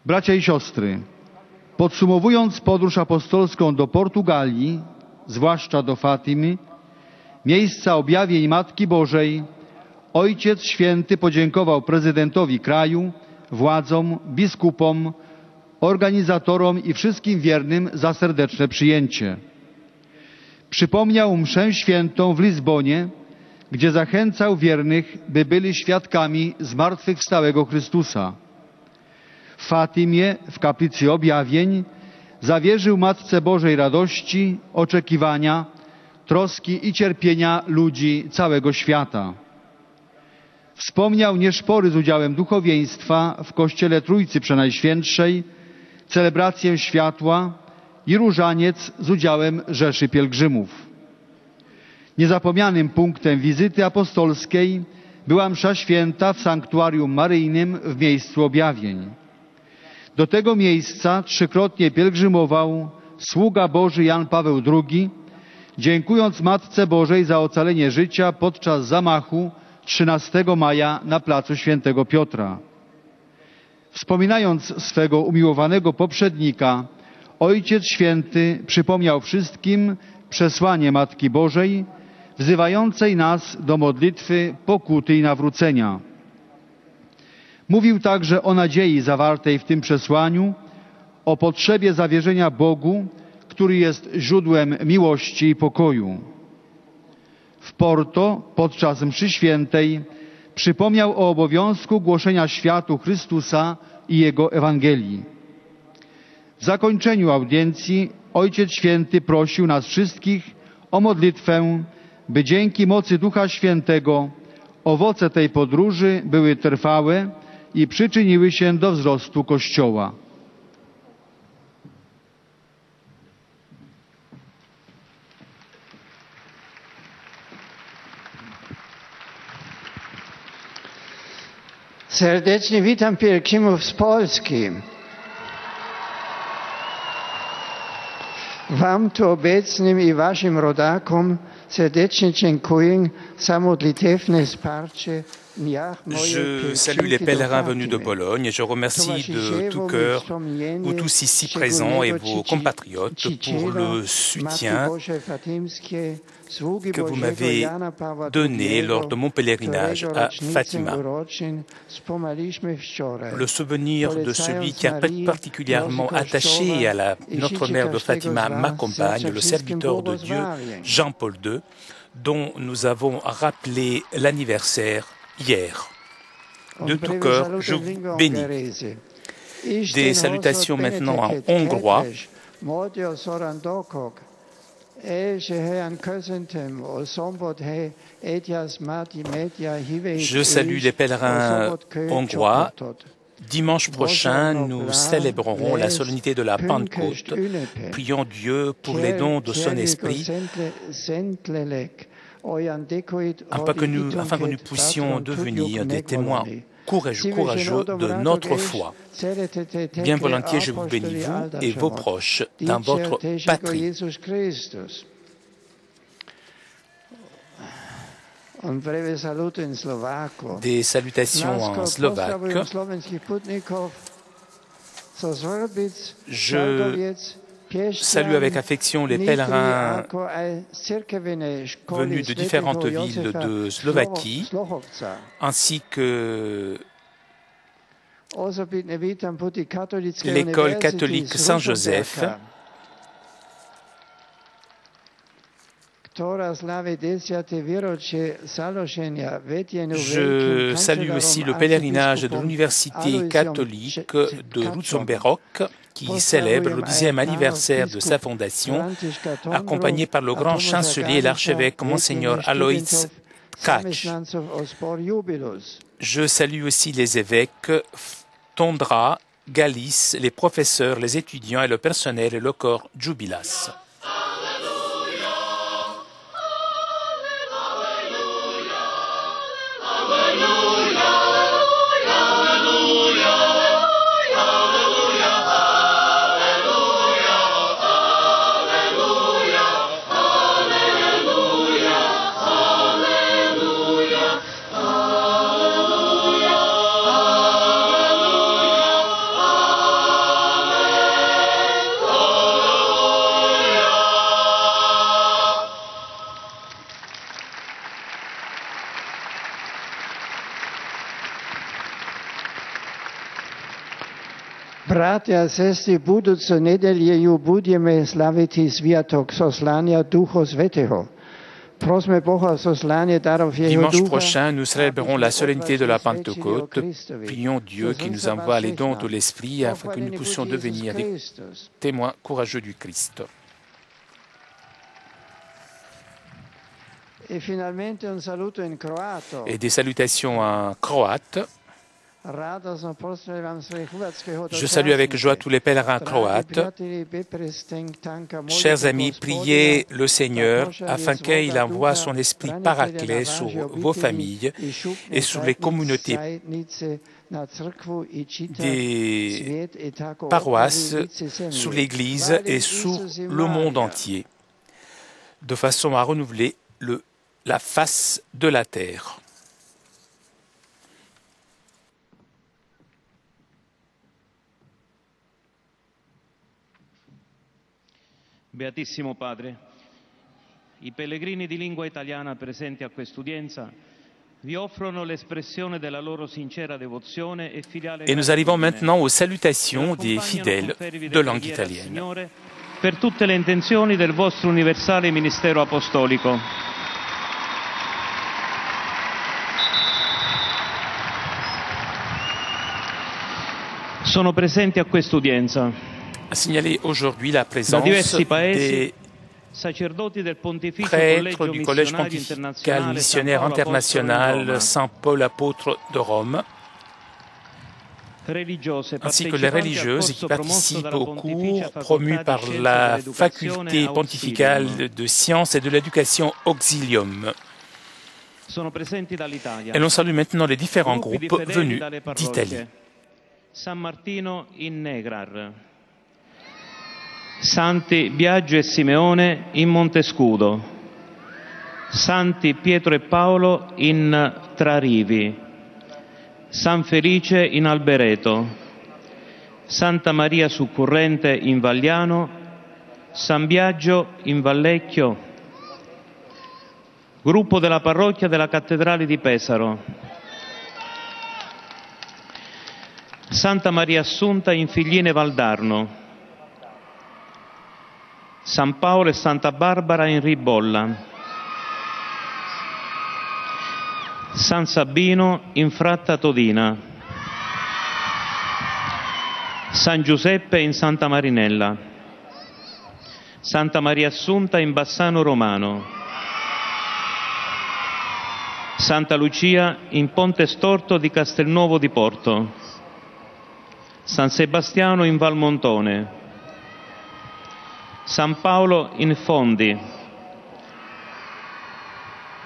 Bracia i siostry, podsumowując podróż apostolską do Portugalii, zwłaszcza do Fatimy, miejsca objawień Matki Bożej, Ojciec Święty podziękował prezydentowi kraju, władzom, biskupom, organizatorom i wszystkim wiernym za serdeczne przyjęcie. Przypomniał mszę świętą w Lizbonie, gdzie zachęcał wiernych, by byli świadkami zmartwychwstałego Chrystusa. W Fatimie, w kaplicy objawień, zawierzył Matce Bożej radości, oczekiwania, troski i cierpienia ludzi całego świata. Wspomniał nieszpory z udziałem duchowieństwa w Kościele Trójcy Przenajświętszej, celebrację światła i różaniec z udziałem rzeszy pielgrzymów. Niezapomnianym punktem wizyty apostolskiej była msza święta w sanktuarium maryjnym w miejscu objawień. Do tego miejsca trzykrotnie pielgrzymował sługa Boży Jan Paweł II, dziękując Matce Bożej za ocalenie życia podczas zamachu 13 maja na placu Świętego Piotra. Wspominając swego umiłowanego poprzednika, Ojciec Święty przypomniał wszystkim przesłanie Matki Bożej, wzywającej nas do modlitwy, pokuty i nawrócenia. Mówił także o nadziei zawartej w tym przesłaniu, o potrzebie zawierzenia Bogu, który jest źródłem miłości i pokoju. W Porto podczas mszy świętej przypomniał o obowiązku głoszenia światu Chrystusa i Jego Ewangelii. W zakończeniu audiencji Ojciec Święty prosił nas wszystkich o modlitwę, by dzięki mocy Ducha Świętego owoce tej podróży były trwałe i przyczyniły się do wzrostu Kościoła. Serdecznie witam pielgrzymów z Polski. Wam tu obecnym i waszym rodakom serdecznie dziękuję za modlitewne wsparcie. Je salue les pèlerins venus de Pologne et je remercie de tout cœur vous tous ici présents et vos compatriotes pour le soutien que vous m'avez donné lors de mon pèlerinage à Fatima. Le souvenir de celui qui est particulièrement attaché à Notre-Mère de Fatima m'accompagne, le serviteur de Dieu Jean-Paul II, dont nous avons rappelé l'anniversaire hier. De tout cœur, je vous bénis. Des salutations maintenant en hongrois. Je salue les pèlerins hongrois. Dimanche prochain, nous célébrerons la solennité de la Pentecôte. Prions Dieu pour les dons de son esprit, afin que nous puissions devenir des témoins courageux de notre foi. Bien volontiers, je vous bénis, vous et vos proches, dans votre patrie. Des salutations en slovaque. Je salue avec affection les pèlerins venus de différentes villes de Slovaquie, ainsi que l'école catholique Saint-Joseph, Je salue aussi le pèlerinage de l'Université catholique de Rutzenberg qui célèbre le 10e anniversaire de sa fondation, accompagné par le grand chancelier et l'archevêque Monseigneur Alois Tkach. Je salue aussi les évêques Tondra, Galis, les professeurs, les étudiants et le personnel et le corps Jubilas. Bratia sestry, budúcu nedeľu budeme slaviť sviatok zoslania Ducha Svätého. Prosme Boha zoslanie darov jeho Dimanche ducha. prochain, nous célébrerons la solennité de la Pentecôte. Prions Dieu qui nous envoie les dons de l'Esprit afin que nous puissions devenir des témoins courageux du Christ. Et finalmente un saluto in croato. Et des salutations en croate. Je salue avec joie tous les pèlerins croates. Chers amis, priez le Seigneur afin qu'il envoie son esprit paraclet sur vos familles et sur les communautés des paroisses, sur l'Église et sur le monde entier, de façon à renouveler la face de la terre. Beatissimo Padre, i pellegrini di lingua italiana presenti a quest'udienza vi offrono l'espressione della loro sincera devozione e filiale Et nous arrivons maintenant aux salutations des fidèles de langue italienne. Signore, per tutte le intenzioni del vostro universale ministero apostolico. Sono presenti a quest'udienza A signaler aujourd'hui la présence des prêtres du Collège pontifical missionnaire international Saint-Paul apôtre de Rome, ainsi que les religieuses qui participent aux cours promus par la faculté pontificale de sciences et de l'éducation Auxilium. Et l'on salue maintenant les différents groupes venus d'Italie. San Martino in Negrar, Santi Biagio e Simeone in Montescudo, Santi Pietro e Paolo in Trarivi, San Felice in Albereto, Santa Maria Succurrente in Vagliano, San Biagio in Vallecchio, gruppo della parrocchia della Cattedrale di Pesaro, Santa Maria Assunta in Figline Valdarno, San Paolo e Santa Barbara in Ribolla, San Sabino in Fratta Todina, San Giuseppe in Santa Marinella, Santa Maria Assunta in Bassano Romano, Santa Lucia in Ponte Storto di Castelnuovo di Porto, San Sebastiano in Valmontone, San Paolo in Fondi,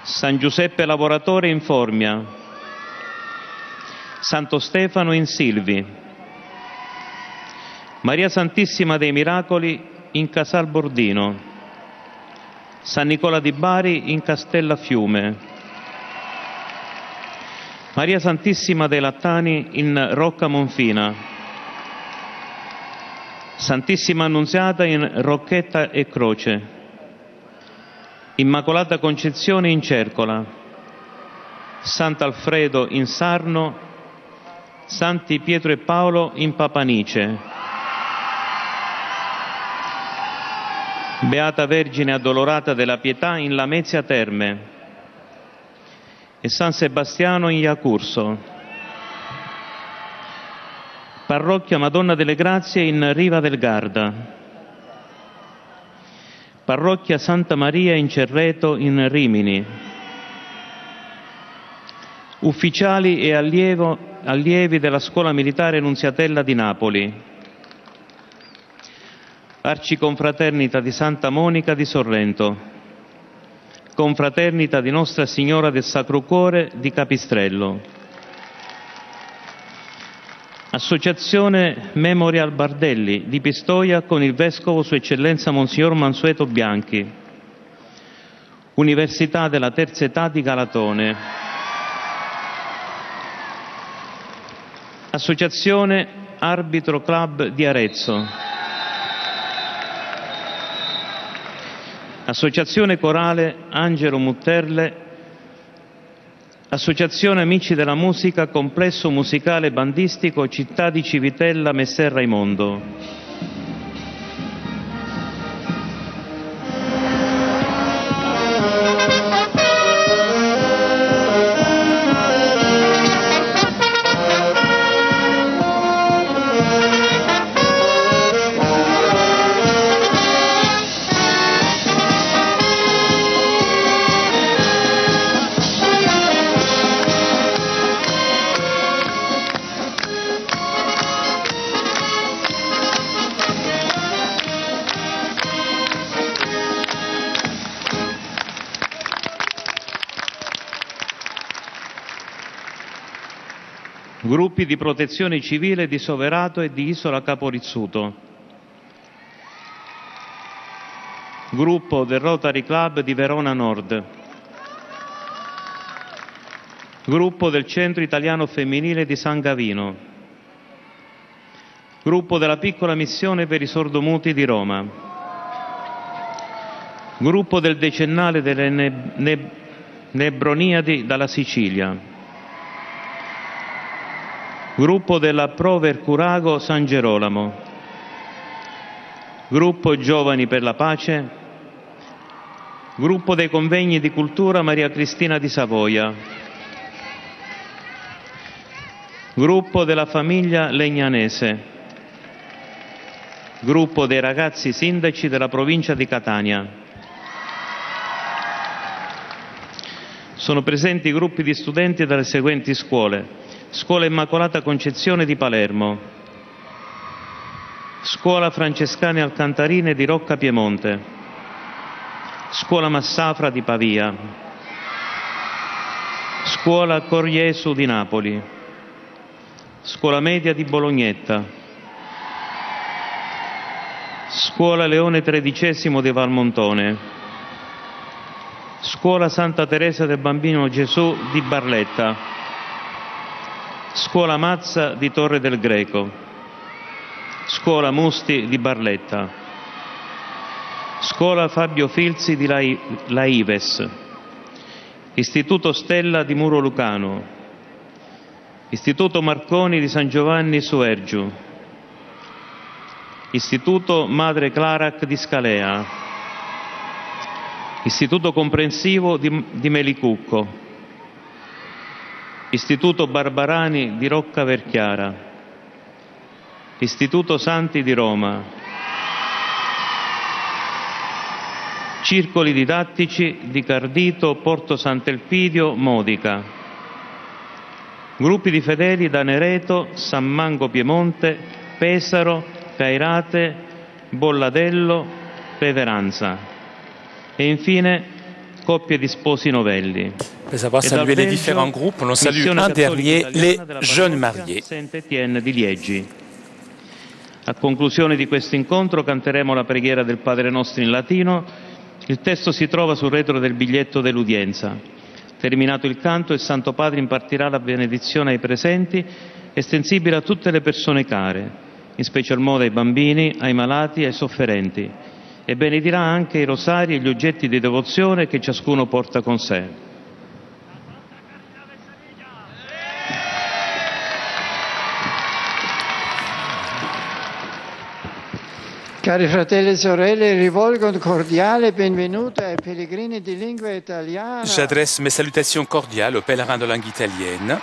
San Giuseppe Lavoratore in Formia, Santo Stefano in Silvi, Maria Santissima dei Miracoli in Casal Bordino, San Nicola di Bari in Castellafiume, Maria Santissima dei Lattani in Rocca Monfina, Santissima Annunziata in Rocchetta e Croce, Immacolata Concezione in Cercola, Sant'Alfredo in Sarno, Santi Pietro e Paolo in Papanice, Beata Vergine Addolorata della Pietà in Lamezia Terme e San Sebastiano in Iacurso. Parrocchia Madonna delle Grazie in Riva del Garda, Parrocchia Santa Maria in Cerreto in Rimini, ufficiali e allievi della Scuola Militare Nunziatella di Napoli, Arciconfraternita di Santa Monica di Sorrento, Confraternita di Nostra Signora del Sacro Cuore di Capistrello, Associazione Memorial Bardelli di Pistoia con il Vescovo Sua Eccellenza Monsignor Mansueto Bianchi, Università della Terza Età di Galatone, Associazione Arbitro Club di Arezzo, Associazione Corale Angelo Mutterle, Associazione Amici della Musica, Complesso Musicale Bandistico Città di Civitella Messer Raimondo. Gruppi di protezione civile di Soverato e di Isola Caporizzuto. Gruppo del Rotary Club di Verona Nord. Gruppo del Centro Italiano Femminile di San Gavino. Gruppo della Piccola Missione per i Sordomuti di Roma. Gruppo del Decennale delle Nebroniadi dalla Sicilia. Gruppo della Pro Vercurago San Gerolamo, Gruppo Giovani per la Pace, Gruppo dei Convegni di Cultura Maria Cristina di Savoia, Gruppo della Famiglia Legnanese, Gruppo dei Ragazzi Sindaci della Provincia di Catania. Sono presenti gruppi di studenti dalle seguenti scuole: Scuola Immacolata Concezione di Palermo, Scuola Francescane Alcantarine di Rocca Piemonte, Scuola Massafra di Pavia, Scuola Cor Jesu di Napoli, Scuola Media di Bolognetta, Scuola Leone XIII di Valmontone, Scuola Santa Teresa del Bambino Gesù di Barletta, Scuola Mazza di Torre del Greco, Scuola Musti di Barletta, Scuola Fabio Filzi di Laives, Istituto Stella di Muro Lucano, Istituto Marconi di San Giovanni Suergiu, Istituto Madre Clarac di Scalea, Istituto Comprensivo di Melicucco, Istituto Barbarani di Rocca Verchiara, Istituto Santi di Roma, Circoli didattici di Cardito, Porto Sant'Elpidio, Modica, gruppi di fedeli da Nereto, San Mango Piemonte, Pesaro, Cairate, Bolladello, Peveranza e infine coppie di sposi novelli. Après avoir salué les différents groupes, on salue un dernier, les jeunes mariés. Saint-Étienne di Liegi. A conclusione di questo incontro canteremo la preghiera del Padre Nostro in latino. Il testo si trova sul retro del biglietto dell'udienza. Terminato il canto, il Santo Padre impartirà la benedizione ai presenti, estensibile a tutte le persone care. in special modo ai bambini, ai malati e ai sofferenti, e benedirà anche i rosari e gli oggetti di devozione che ciascuno porta con sé. Cari fratelli e sorelle, rivolgo un cordiale benvenuto ai pellegrini di lingua italiana. J'adresse mes salutations cordiales aux pèlerins de langue italienne.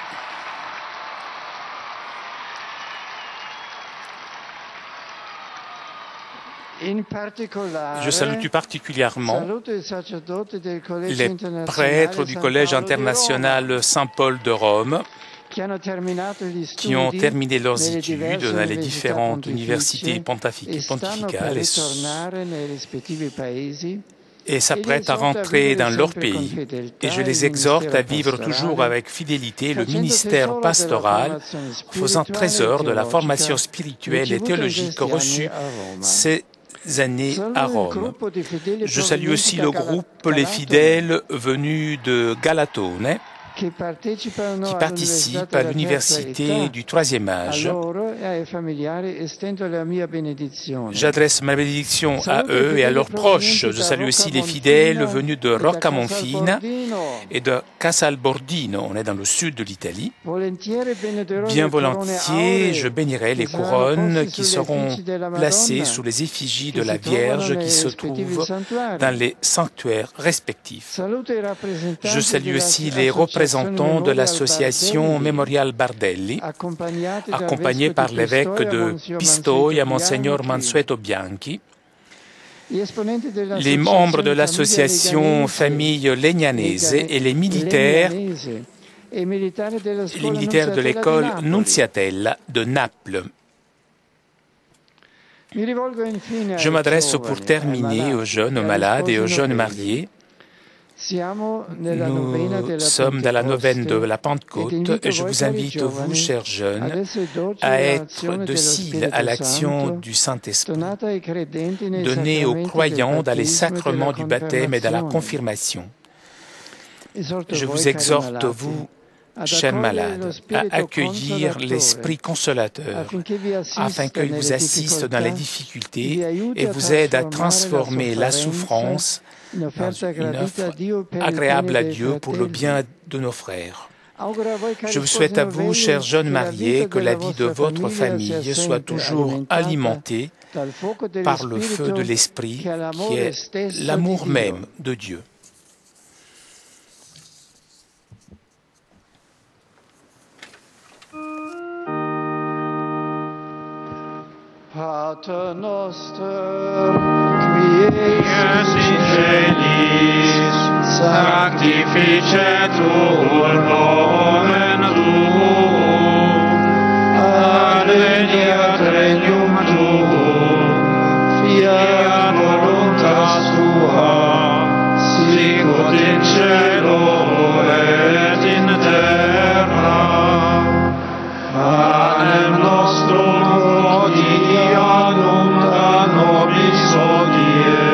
Je salue particulièrement les prêtres du Collège international Saint-Paul de Rome qui ont terminé leurs études dans les différentes universités pontificales et s'apprêtent à rentrer dans leur pays. Et je les exhorte à vivre toujours avec fidélité le ministère pastoral, faisant trésor de la formation spirituelle et théologique reçue ces années à Rome. Je salue aussi le groupe Les Fidèles venus de Galatone, qui participent à l'université du troisième âge. J'adresse ma bénédiction à eux et à leurs proches. Je salue aussi les fidèles venus de Roccamonfina et de Casalbordino. On est dans le sud de l'Italie. Bien volontiers, je bénirai les couronnes qui seront placées sous les effigies de la Vierge qui se trouvent dans les sanctuaires respectifs. Je salue aussi les représentants de l'association Memorial Bardelli, accompagné par l'évêque de Pistoia, Monseigneur Mansueto Bianchi, les membres de l'association Famille Legnanese et les militaires de l'école Nunziatella de Naples. Je m'adresse pour terminer aux jeunes, aux malades et aux jeunes mariés. Nous sommes dans la neuvaine de la Pentecôte et je vous invite, vous, chers jeunes, à être dociles à l'action du Saint-Esprit. Donnez aux croyants dans les sacrements du baptême et dans la confirmation. Je vous exhorte, vous, chers malades, à accueillir l'Esprit consolateur afin qu'il vous assiste dans les difficultés et vous aide à transformer la souffrance dans une œuvre agréable à Dieu pour le bien de nos frères. Je vous souhaite à vous, chers jeunes mariés, que la vie de votre famille soit toujours alimentée par le feu de l'Esprit qui est l'amour même de Dieu. Pater noster, qui es in celis, sanctificetur nomen tuum, adveniat regnum tuum, fiat voluntas tua, sicut in cielo et in terra. Panem nostrum quotidianum da nobis hodie,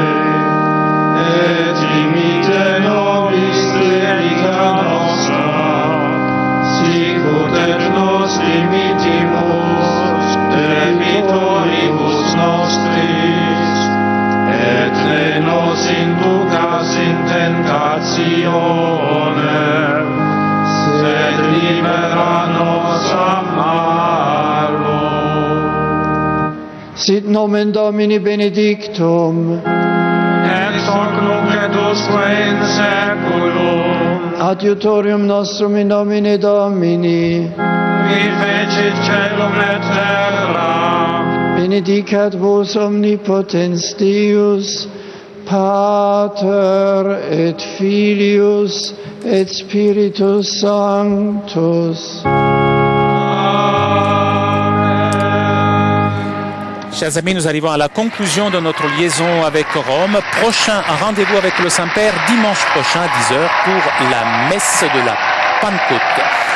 et imite nobis delica nostra, sicut et nos dimitimus debitoribus nostris, et ne nos inducas in tentationem, sed libera nos a malo. Sit nomen Domini benedictum, ex hoc nunc et usque in saeculum, adiutorium nostrum in nomine Domini, qui fecit caelum et terra, benedicat vos omnipotens Deus, Pater et Filius et Spiritus Sanctus. Chers amis, nous arrivons à la conclusion de notre liaison avec Rome. Prochain rendez-vous avec le Saint-Père dimanche prochain à 10h pour la messe de la Pentecôte.